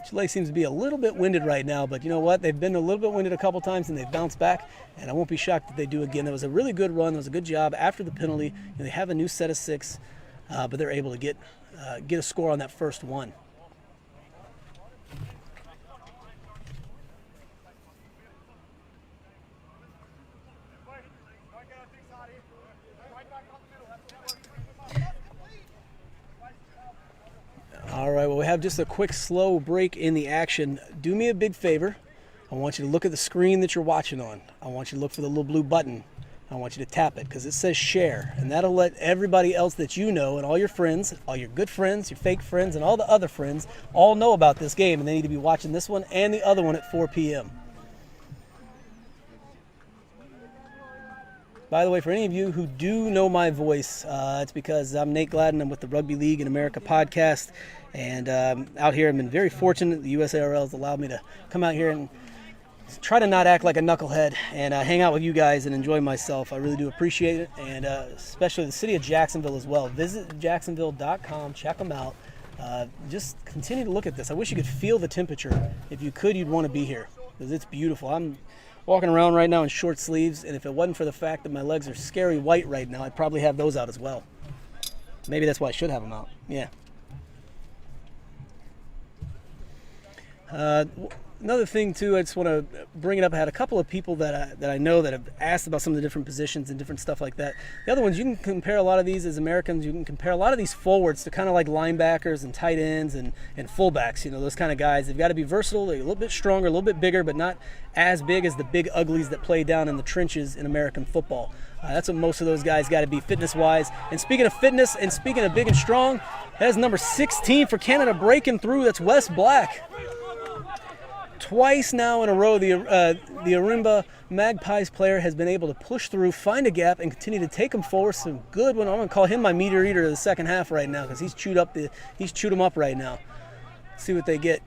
Chile seems to be a little bit winded right now, but you know what? They've been a little bit winded a couple times, and they've bounced back, and I won't be shocked if they do again. That was a really good run. That was a good job after the penalty. They have a new set of 6, but they're able to get a score on that first one. All right, well, we have just a quick slow break in the action. Do me a big favor. I want you to look at the screen that you're watching on. I want you to look for the little blue button. I want you to tap it because it says share, and that'll let everybody else that you know and all your friends, all your good friends, your fake friends, and all the other friends all know about this game, and they need to be watching this one and the other one at 4 p.m. By the way, for any of you who do know my voice, it's because I'm Nate Gladden. I'm with the Rugby League in America podcast. And out here, I've been very fortunate. The USARL has allowed me to come out here and try to not act like a knucklehead and hang out with you guys and enjoy myself. I really do appreciate it. And especially the city of Jacksonville as well. Visit jacksonville.com. Check them out. Just continue to look at this. I wish you could feel the temperature. If you could, you'd want to be here because it's beautiful. I'm walking around right now in short sleeves, and if it wasn't for the fact that my legs are scary white right now, I'd probably have those out as well. Maybe that's why I should have them out. Yeah. Another thing too, I just want to bring it up. I had a couple of people that I know that have asked about some of the different positions and different stuff like that. The other ones, you can compare a lot of these as Americans. You can compare a lot of these forwards to kind of like linebackers and tight ends and fullbacks. Those kind of guys. They've got to be versatile. They're a little bit stronger, a little bit bigger, but not as big as the big uglies that play down in the trenches in American football. That's what most of those guys got to be fitness-wise. And speaking of fitness and speaking of big and strong, that is number 16 for Canada breaking through. That's Wes Black. Twice now in a row, the Arimba Magpies player has been able to push through, find a gap, and continue to take them forward. Some good one. I'm going to call him my meter eater of the second half right now because he's chewed them up right now. Let's see what they get.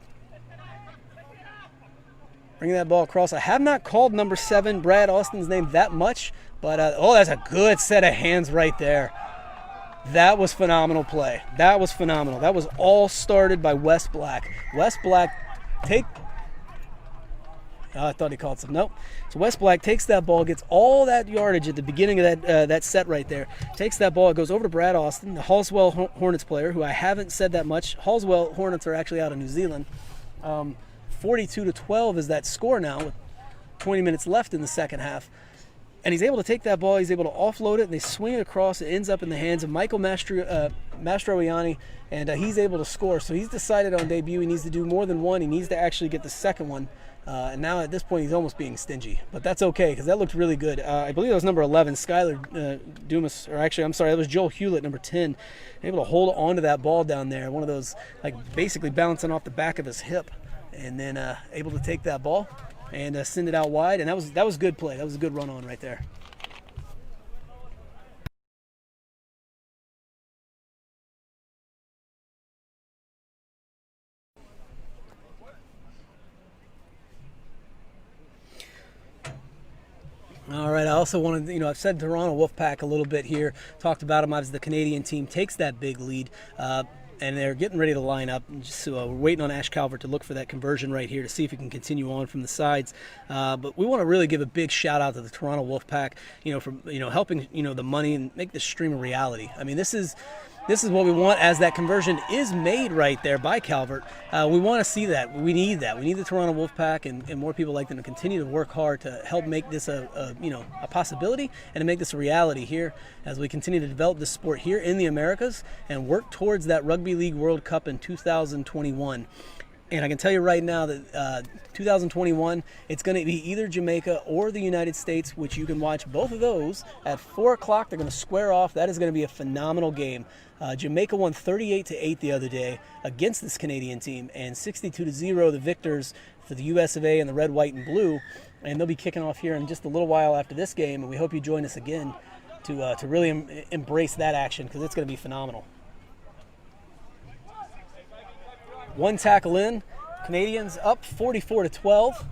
Bringing that ball across. I have not called number 7, Brad Austin's name, that much, but that's a good set of hands right there. That was phenomenal play. That was phenomenal. That was all started by Wes Black. Wes Black I thought he called some. Nope. So Wes Black takes that ball, gets all that yardage at the beginning of that set right there. Takes that ball, it goes over to Brad Austin, the Halswell Hornets player, who I haven't said that much. Halswell Hornets are actually out of New Zealand. 42-12 is that score now with 20 minutes left in the second half. And he's able to take that ball, he's able to offload it, and they swing it across. It ends up in the hands of Michael Mastroianni, and he's able to score. So he's decided on debut he needs to do more than one. He needs to actually get the second one. And now at this point he's almost being stingy. But that's okay because that looked really good. I believe that was number 11, Skylar Dumas. Or actually, I'm sorry, that was Joel Hewlett, number 10. Able to hold on to that ball down there. One of those, like basically bouncing off the back of his hip. And then able to take that ball and send it out wide. And that was good play. That was a good run on right there. All right, I also wanted, I've said Toronto Wolfpack a little bit here, talked about them as the Canadian team takes that big lead, and they're getting ready to line up. So we're waiting on Ash Calvert to look for that conversion right here to see if he can continue on from the sides. But we want to really give a big shout out to the Toronto Wolfpack, for helping, the money and make this stream a reality. I mean, this is what we want as that conversion is made right there by Calvert. We want to see that. We need that. We need the Toronto Wolfpack and more people like them to continue to work hard to help make this a possibility and to make this a reality here as we continue to develop this sport here in the Americas and work towards that Rugby League World Cup in 2021. And I can tell you right now that 2021, it's going to be either Jamaica or the United States, which you can watch both of those at 4 o'clock. They're going to square off. That is going to be a phenomenal game. Jamaica won 38-8 the other day against this Canadian team, and 62-0 the victors for the US of A and the red, white, and blue. And they'll be kicking off here in just a little while after this game, and we hope you join us again to really embrace that action because it's going to be phenomenal. One tackle in, Canadians up 44-12,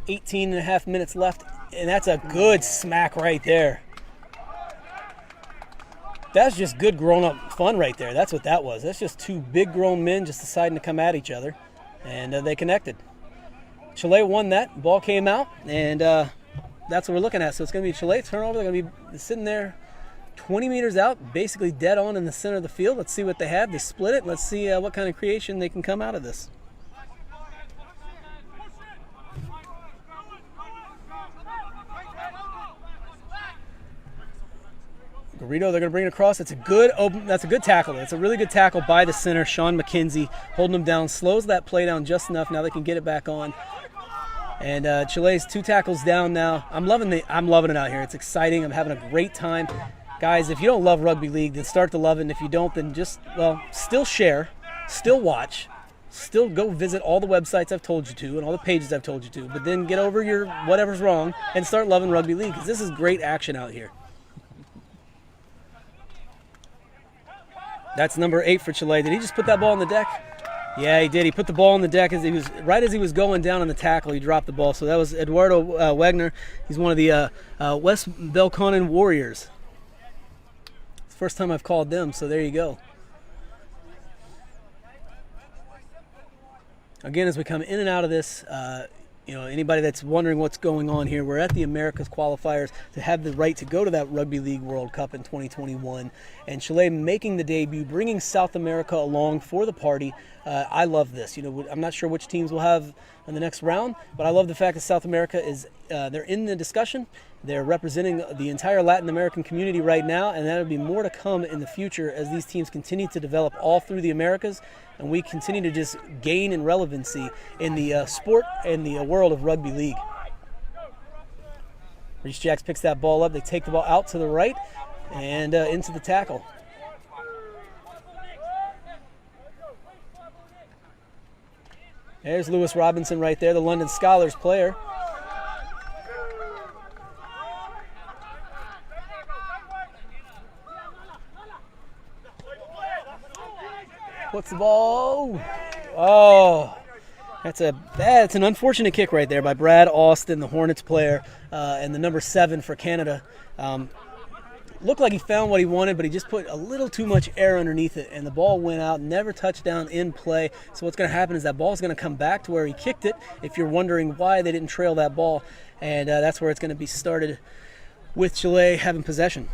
18 and a half minutes left, and that's a good smack right there. That's just good grown-up fun right there. That's what that was. That's just two big grown men just deciding to come at each other, and they connected. Chile won that. Ball came out, and that's what we're looking at. So it's going to be Chile turnover. They're going to be sitting there 20 meters out, basically dead on in the center of the field. Let's see what they have. They split it. Let's see what kind of creation they can come out of this. Garrido, they're going to bring it across. That's a good tackle. That's a really good tackle by the center, Sean McKenzie, holding him down, slows that play down just enough. Now they can get it back on. And Chile's 2 tackles down now. I'm loving it out here. It's exciting. I'm having a great time. Guys, if you don't love rugby league, then start to love it. And if you don't, then still share, still watch, still go visit all the websites I've told you to and all the pages I've told you to. But then get over your whatever's wrong and start loving rugby league because this is great action out here. That's number 8 for Chile. Did he just put that ball on the deck? Yeah, he did. He put the ball on the deck as he was going down on the tackle. He dropped the ball. So that was Eduardo Wagner. He's one of the West Belconnen Warriors. It's the first time I've called them, so there you go. Again, as we come in and out of this, anybody that's wondering what's going on here, we're at the Americas qualifiers to have the right to go to that Rugby League World Cup in 2021. And Chile making the debut, bringing South America along for the party. I love this. I'm not sure which teams we'll have in the next round, but I love the fact that South America is they're in the discussion. They're representing the entire Latin American community right now, and that'll be more to come in the future as these teams continue to develop all through the Americas, and we continue to just gain in relevancy in the sport and the world of rugby league. Reese Jacks picks that ball up. They take the ball out to the right and into the tackle. There's Lewis Robinson right there, the London Scholars player. Puts the ball. Oh, that's an unfortunate kick right there by Brad Austin, the Hornets player, and the number 7 for Canada. Looked like he found what he wanted, but he just put a little too much air underneath it, and the ball went out, never touched down in play. So what's going to happen is that ball's going to come back to where he kicked it, if you're wondering why they didn't trail that ball, and that's where it's going to be started with Chile having possession.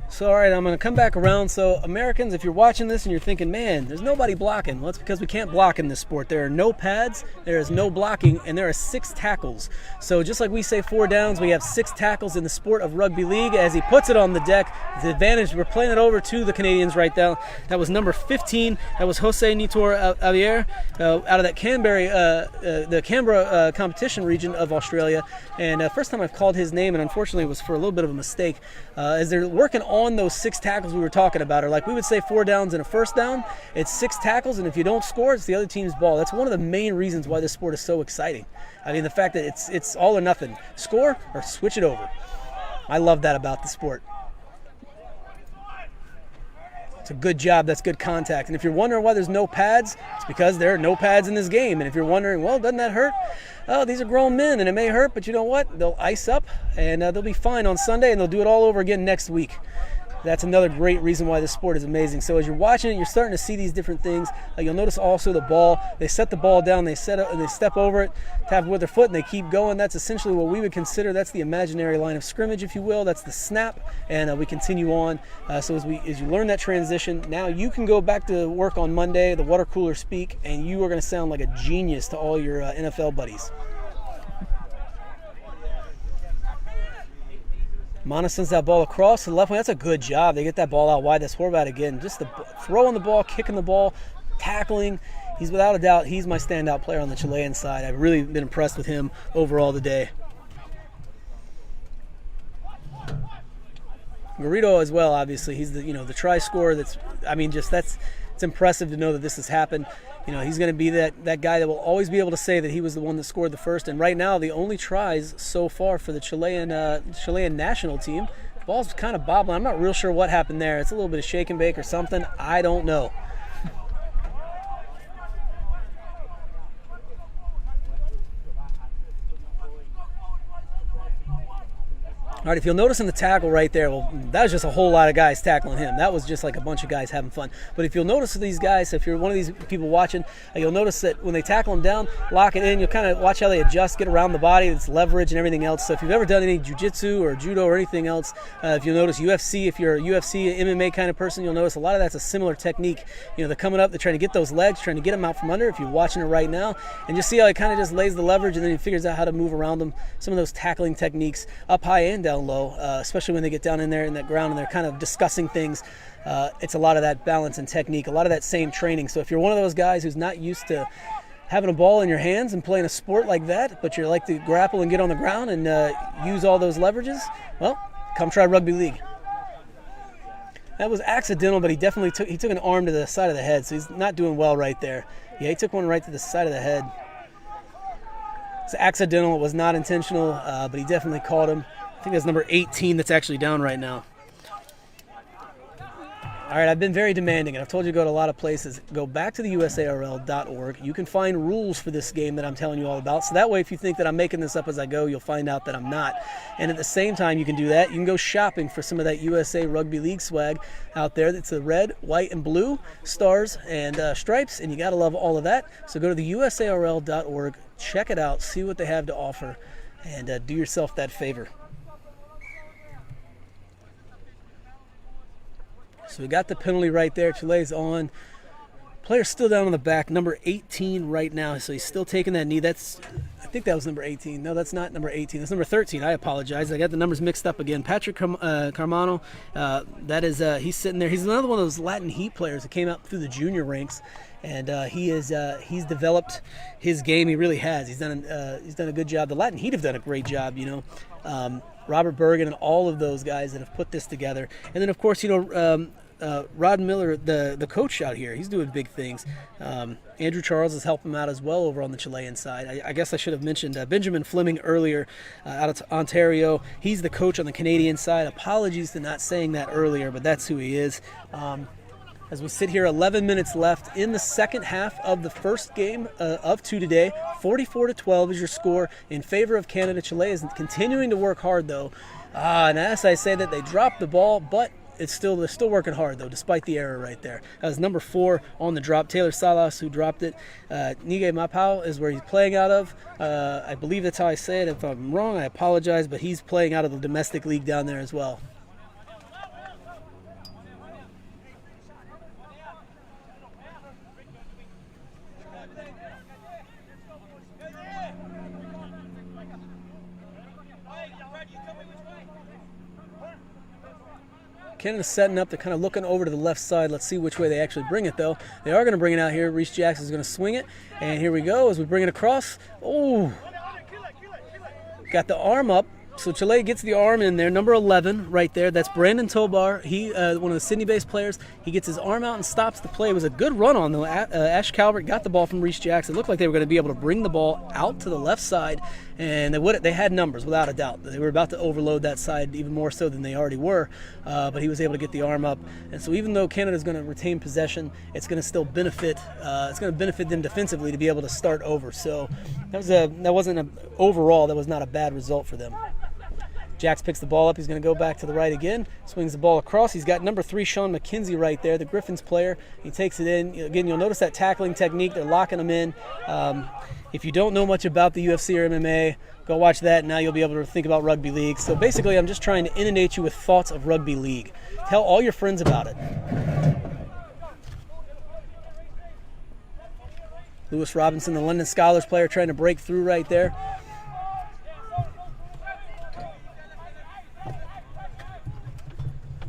So, all right, I'm going to come back around. So, Americans, if you're watching this and you're thinking, man, there's nobody blocking. Well, it's because we can't block in this sport. There are no pads, there is no blocking, and there are 6 tackles. So, just like we say 4 downs, we have 6 tackles in the sport of rugby league. As he puts it on the deck, the advantage, we're playing it over to the Canadians right now. That was number 15. That was Jose Nitor Avier out of that the Canberra competition region of Australia. And first time I've called his name, and unfortunately it was for a little bit of a mistake. As they're working on those 6 tackles we were talking about, or like we would say 4 downs and a first down, it's 6 tackles, and if you don't score, it's the other team's ball. That's one of the main reasons why this sport is so exciting. I mean, the fact that it's all or nothing. Score or switch it over. I love that about the sport. It's a good job. That's good contact. And if you're wondering why there's no pads, it's because there are no pads in this game. And if you're wondering, well, doesn't that hurt? Oh, these are grown men, and it may hurt, but you know what? They'll ice up, and they'll be fine on Sunday, and they'll do it all over again next week. That's another great reason why this sport is amazing. So as you're watching it, you're starting to see these different things. You'll notice also the ball. They set the ball down, they set it, and they step over it, tap it with their foot, and they keep going. That's essentially what we would consider. That's the imaginary line of scrimmage, if you will. That's the snap, and we continue on. So as you learn that transition, now you can go back to work on Monday, the water cooler speak, and you are going to sound like a genius to all your NFL buddies. Mana sends that ball across to the left wing. That's a good job. They get that ball out wide. That's Horvat again. Just throwing the ball, kicking the ball, tackling. He's without a doubt, he's my standout player on the Chilean side. I've really been impressed with him overall today. Garrido as well, obviously. He's the try scorer. It's impressive to know that this has happened. He's going to be that guy that will always be able to say that he was the one that scored the first. And right now, the only tries so far for the Chilean national team, the ball's kind of bobbling. I'm not real sure what happened there. It's a little bit of shake and bake or something. I don't know. All right, if you'll notice in the tackle right there, well, that was just a whole lot of guys tackling him. That was just like a bunch of guys having fun. But if you'll notice these guys, if you're one of these people watching, you'll notice that when they tackle him down, lock it in, you'll kind of watch how they adjust, get around the body, it's leverage and everything else. So if you've ever done any jiu-jitsu or judo or anything else, if you'll notice UFC, if you're a UFC, MMA kind of person, you'll notice a lot of that's a similar technique. They're coming up, they're trying to get those legs, trying to get them out from under, if you're watching it right now, and just see how he kind of just lays the leverage and then he figures out how to move around them. Some of those tackling techniques up high and down low, especially when they get down in there in that ground and they're kind of discussing things. It's a lot of that balance and technique, a lot of that same training. So if you're one of those guys who's not used to having a ball in your hands and playing a sport like that, but you like to grapple and get on the ground and use all those leverages, well, come try rugby league. That was accidental, but he definitely took an arm to the side of the head, so he's not doing well right there. Yeah, he took one right to the side of the head. It's accidental. It was not intentional, but he definitely caught him. I think that's number 18 that's actually down right now. All All right, I've been very demanding, and I've told you to go to a lot of places. Go back to the USARL.org. You can find rules for this game that I'm telling you all about. So that way, if you think that I'm making this up as I go, you'll find out that I'm not. And at the same time, you can do that. You can go shopping for some of that USA Rugby League swag out there. It's the red, white, and blue stars and stripes, and you got to love all of that. So go to the USARL.org, check it out, see what they have to offer, and do yourself that favor. So we got the penalty right there. Chile's on. Player's still down on the back, number 18 right now. So he's still taking that knee. I think that was number 18. No, that's not number 18. That's number 13. I apologize. I got the numbers mixed up again. Patrick Carmano, he's sitting there. He's another one of those Latin Heat players that came up through the junior ranks. And he's developed his game. He really has. He's done a good job. The Latin Heat have done a great job, Robert Bergen and all of those guys that have put this together. And then, of course, Rod Miller, the coach out here, he's doing big things. Andrew Charles is helping him out as well over on the Chilean side. I guess I should have mentioned Benjamin Fleming earlier out of Ontario. He's the coach on the Canadian side. Apologies to not saying that earlier, but that's who he is. As we sit here, 11 minutes left in the second half of the first game of two today. 44-12 is your score in favor of Canada. Chile is continuing to work hard, though. And as I say that, they dropped the ball, but they're still working hard, though, despite the error right there. That was number 4 on the drop, Taylor Salas, who dropped it. Nige Mapao is where he's playing out of. I believe that's how I say it. If I'm wrong, I apologize, but he's playing out of the domestic league down there as well. Canada's setting up. They're kind of looking over to the left side. Let's see which way they actually bring it, though. They are going to bring it out here. Reese Jackson is going to swing it. And here we go as we bring it across. Oh, got the arm up. So Chile gets the arm in there, number 11 right there. That's Brandon Tobar. He, one of the Sydney-based players. He gets his arm out and stops the play. It was a good run on, though. Ash Calvert got the ball from Reese Jackson. It looked like they were going to be able to bring the ball out to the left side, and they had numbers, without a doubt. They were about to overload that side even more so than they already were, but he was able to get the arm up. And so even though Canada's going to retain possession, it's going to still benefit. It's going to benefit them defensively to be able to start over. So that was not a bad result for them. Jax picks the ball up. He's going to go back to the right again. Swings the ball across. He's got number 3, Sean McKenzie, right there, the Griffins player. He takes it in. Again, you'll notice that tackling technique. They're locking him in. If you don't know much about the UFC or MMA, go watch that. Now you'll be able to think about rugby league. So basically, I'm just trying to inundate you with thoughts of rugby league. Tell all your friends about it. Lewis Robinson, the London Scholars player, trying to break through right there.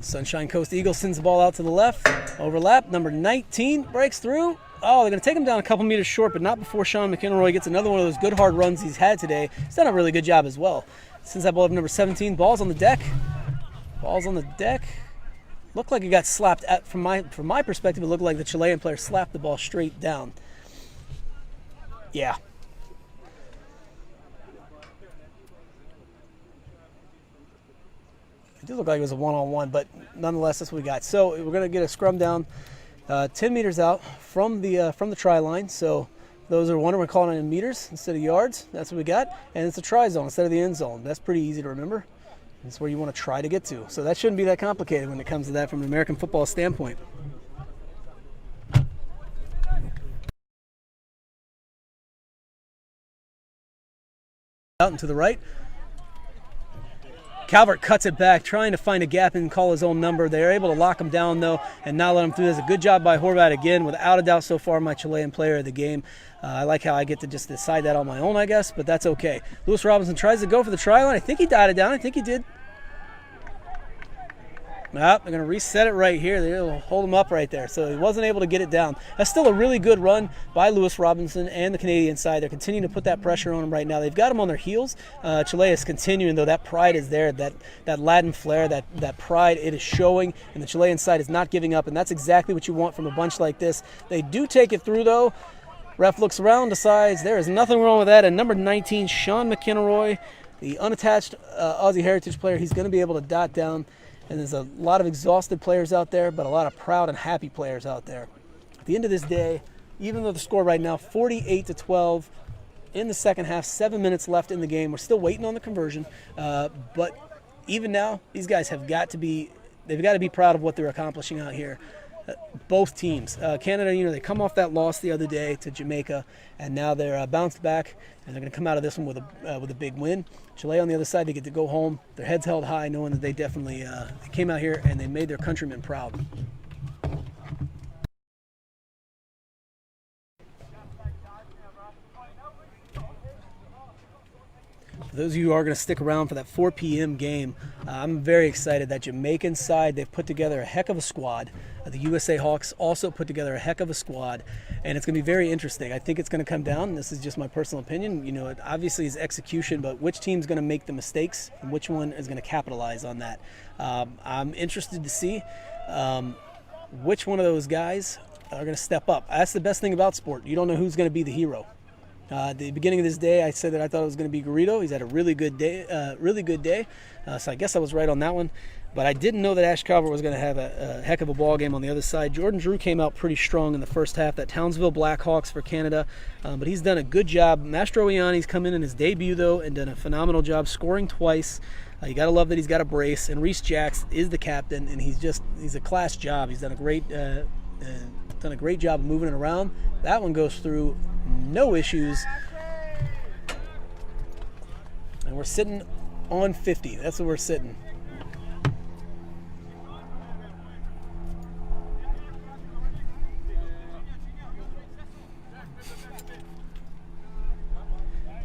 Sunshine Coast Eagles sends the ball out to the left. Overlap. Number 19 breaks through. Oh, they're going to take him down a couple meters short, but not before Sean McElroy gets another one of those good hard runs he's had today. He's done a really good job as well. Sends that ball up to number 17. Ball's on the deck. Ball's on the deck. Looked like it got slapped. From my perspective, it looked like the Chilean player slapped the ball straight down. Yeah. It did look like it was a one-on-one, but nonetheless, that's what we got. So we're going to get a scrum down 10 meters out from the try line. So those are wondering, we're calling it in meters instead of yards. That's what we got. And it's a try zone instead of the end zone. That's pretty easy to remember. It's where you want to try to get to. So that shouldn't be that complicated when it comes to that from an American football standpoint. Out and to the right. Calvert cuts it back, trying to find a gap and call his own number. They're able to lock him down, though, and not let him through. That's a good job by Horvat again. Without a doubt, so far, my Chilean player of the game. I like how I get to just decide that on my own, I guess, but that's okay. Lewis Robinson tries to go for the try line. I think he died it down. I think he did. Nope, they're going to reset it right here. They'll hold him up right there. So he wasn't able to get it down. That's still a really good run by Lewis Robinson and the Canadian side. They're continuing to put that pressure on him right now. They've got him on their heels. Chile is continuing, though. That pride is there. That Latin flair, that pride, it is showing. And the Chilean side is not giving up. And that's exactly what you want from a bunch like this. They do take it through, though. Ref looks around, decides there is nothing wrong with that. And number 19, Sean McElroy, the unattached Aussie Heritage player, he's going to be able to dot down And there's a lot of exhausted players out there, but a lot of proud and happy players out there. At the end of this day, even though the score right now 48-12 in the second half, 7 minutes left in the game, we're still waiting on the conversion. But even now, these guys they've got to be proud of what they're accomplishing out here. Both teams. Canada, they come off that loss the other day to Jamaica, and now they're bounced back, and they're going to come out of this one with a big win. Chile on the other side, they get to go home. Their heads held high, knowing that they definitely they came out here and they made their countrymen proud. For those of you who are going to stick around for that 4 p.m. game, I'm very excited that Jamaican side, they've put together a heck of a squad. The USA Hawks also put together a heck of a squad, and it's going to be very interesting. I think it's going to come down, and this is just my personal opinion, it obviously is execution, but which team's going to make the mistakes and which one is going to capitalize on that. I'm interested to see which one of those guys are going to step up. That's the best thing about sport. You don't know who's going to be the hero. At the beginning of this day, I said that I thought it was going to be Garrido. He's had a really good day, so I guess I was right on that one. But I didn't know that Ash Calvert was going to have a heck of a ball game on the other side. Jordan Drew came out pretty strong in the first half. That Townsville Blackhawks for Canada, but he's done a good job. Mastroianni's come in his debut though and done a phenomenal job, scoring twice. You got to love that he's got a brace. And Reese Jacks is the captain, and he's a class job. He's done a great job of moving it around. That one goes through, no issues. And we're sitting on 50. That's where we're sitting.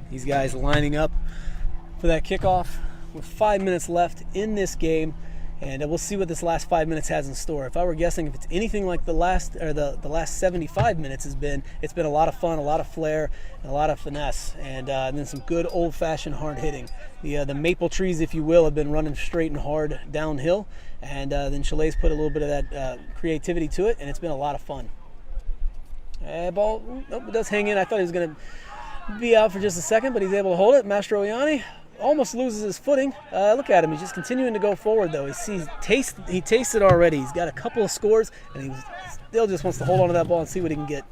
These guys lining up for that kickoff with 5 minutes left in this game. And we'll see what this last 5 minutes has in store. If I were guessing, if it's anything like the last 75 minutes has been, it's been a lot of fun, a lot of flair, and a lot of finesse, and then some good old-fashioned hard hitting. The maple trees, if you will, have been running straight and hard downhill, and then Chile's put a little bit of that creativity to it, and it's been a lot of fun. Ball, it does hang in. I thought he was going to be out for just a second, but he's able to hold it. Mastroianni almost loses his footing. Look at him. He's just continuing to go forward, though. He tasted already. He's got a couple of scores, and he still just wants to hold on to that ball and see what he can get.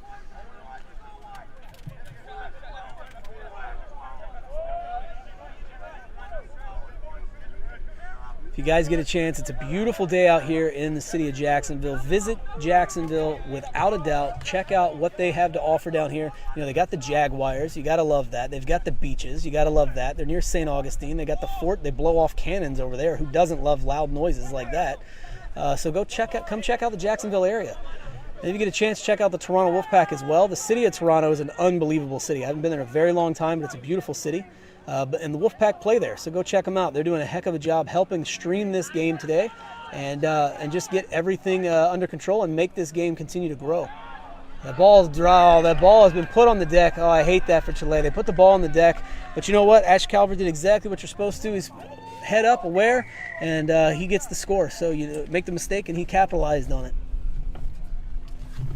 If you guys get a chance, it's a beautiful day out here in the city of Jacksonville. Visit Jacksonville without a doubt. Check out what they have to offer down here. They got the Jaguars. You got to love that. They've got the beaches. You got to love that. They're near St. Augustine. They got the fort. They blow off cannons over there. Who doesn't love loud noises like that? So come check out the Jacksonville area. And if you get a chance, check out the Toronto Wolfpack as well. The city of Toronto is an unbelievable city. I haven't been there in a very long time, but it's a beautiful city. And the Wolfpack play there, so go check them out. They're doing a heck of a job helping stream this game today, and just get everything under control and make this game continue to grow. That ball's dry. That ball has been put on the deck. Oh, I hate that for Chile. They put the ball on the deck, but you know what? Ash Calvert did exactly what you're supposed to. He's head up, aware, and he gets the score. So you make the mistake, and he capitalized on it.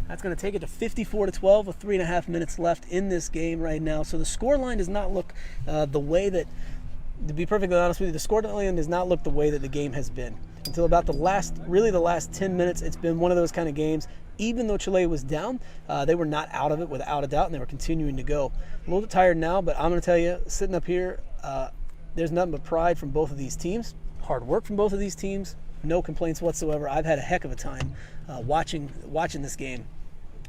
That's going to take it to 54-12 with 3.5 minutes left in this game right now. So the score line does not look the way that, to be perfectly honest with you, the score line does not look the way that the game has been. Until about the last 10 minutes, it's been one of those kind of games. Even though Chile was down, they were not out of it without a doubt, and they were continuing to go. A little bit tired now, but I'm going to tell you, sitting up here, there's nothing but pride from both of these teams. Hard work from both of these teams. No complaints whatsoever. I've had a heck of a time watching this game.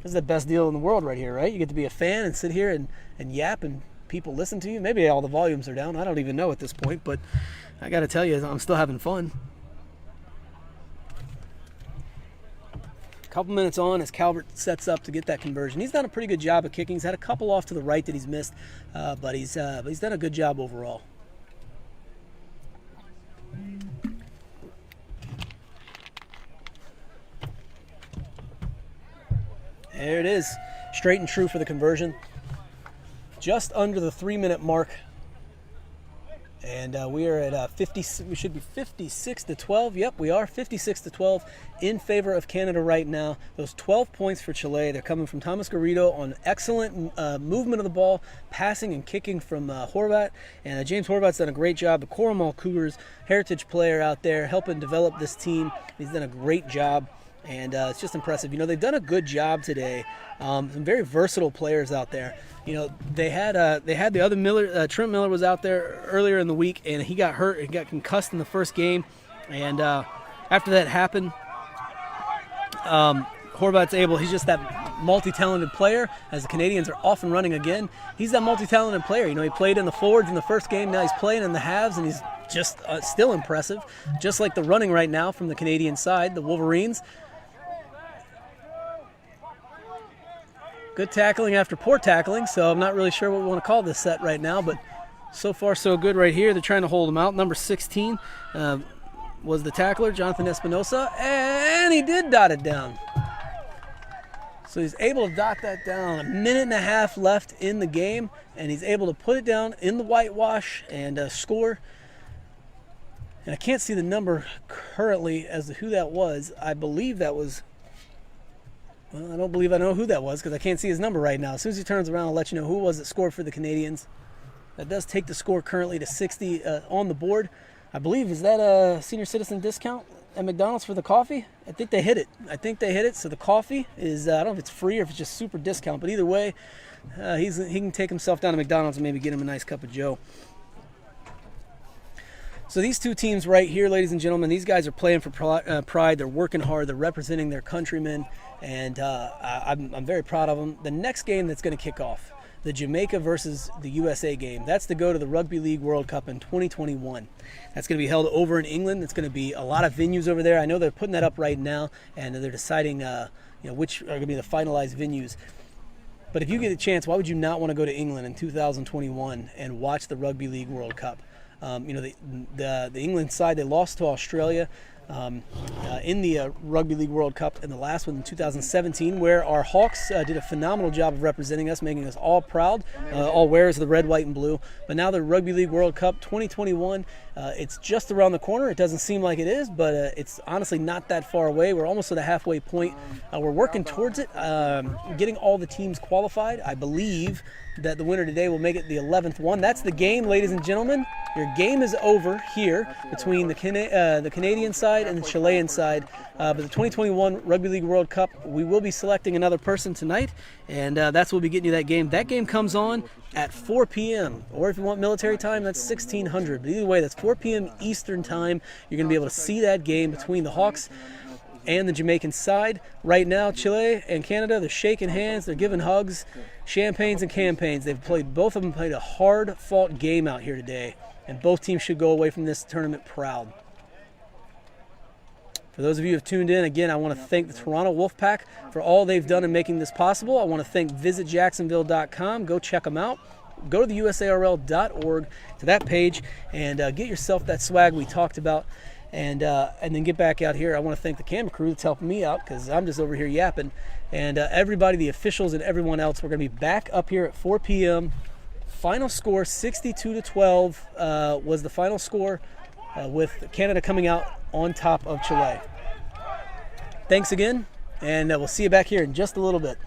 This is the best deal in the world right here, right? You get to be a fan and sit here and yap, and people listen to you. Maybe all the volumes are down. I don't even know at this point, but I got to tell you, I'm still having fun. A couple minutes on as Calvert sets up to get that conversion. He's done a pretty good job of kicking. He's had a couple off to the right that he's missed, but he's done a good job overall. There it is, straight and true for the conversion. Just under the 3-minute mark And we are at 50. We should be 56-12. Yep, we are 56-12 in favor of Canada right now. Those 12 points for Chile. They're coming from Thomas Garrido on excellent movement of the ball, passing and kicking from Horvat. And James Horvat's done a great job. The Coromall Cougars, heritage player out there, helping develop this team. He's done a great job. And it's just impressive. You know, they've done a good job today. Some very versatile players out there. You know, they had the other Miller, Trent Miller was out there earlier in the week, and he got hurt and got concussed in the first game. And after that happened, Horvat's he's just that multi-talented player. As the Canadians are off and running again, he's that multi-talented player. You know, he played in the forwards in the first game. Now he's playing in the halves, and he's just still impressive. Just like the running right now from the Canadian side, the Wolverines. Good tackling after poor tackling, so I'm not really sure what we want to call this set right now, but so far so good right here. They're trying to hold him out. Number 16 was the tackler, Jonathan Espinosa, and he did dot it down. So he's able to dot that down. 1.5 minutes left in the game, and he's able to put it down in the whitewash and score. And I can't see the number currently as to who that was. I believe that was... Well, I don't believe I know who that was because I can't see his number right now. As soon as he turns around, I'll let you know who was it scored for the Canadians. That does take the score currently to 60 on the board. I believe, is that a senior citizen discount at McDonald's for the coffee? I think they hit it. So the coffee is, I don't know if it's free or if it's just super discount, but either way, he can take himself down to McDonald's and maybe get him a nice cup of Joe. So these two teams right here, ladies and gentlemen, these guys are playing for pride. They're working hard. They're representing their countrymen, and I'm very proud of them. The next game that's going to kick off, the Jamaica versus the USA game, that's to go to the Rugby League World Cup in 2021. That's going to be held over in England. It's going to be a lot of venues over there. I know they're putting that up right now, and they're deciding which are going to be the finalized venues. But if you get a chance, why would you not want to go to England in 2021 and watch the Rugby League World Cup? The England side, they lost to Australia in the Rugby League World Cup in the last one in 2017, where our Hawks did a phenomenal job of representing us, making us all proud, all wearers of the red, white, and blue. But now the Rugby League World Cup 2021, it's just around the corner. It doesn't seem like it is, but it's honestly not that far away. We're almost at a halfway point. We're working towards it, getting all the teams qualified. I believe that the winner today will make it the 11th one. That's the game, ladies and gentlemen. Your game is over here between the Canadian side and the Chilean side. But the 2021 Rugby League World Cup, we will be selecting another person tonight, and that's what will be getting you that game. That game comes on at 4 p.m., or if you want military time, that's 1600. But either way, that's 4 p.m. Eastern time. You're going to be able to see that game between the Hawks and the Jamaican side. Right now, Chile and Canada, they're shaking hands, they're giving hugs, champagnes and campaigns. Both of them played a hard-fought game out here today, and both teams should go away from this tournament proud. For those of you who have tuned in, again, I want to thank the Toronto Wolfpack for all they've done in making this possible. I want to thank visitjacksonville.com. Go check them out. Go to the usarl.org to that page and get yourself that swag we talked about. And then get back out here. I want to thank the camera crew that's helping me out because I'm just over here yapping. And everybody, the officials and everyone else, we're going to be back up here at 4 p.m. Final score, 62-12 was the final score with Canada coming out on top of Chile. Thanks again, and we'll see you back here in just a little bit.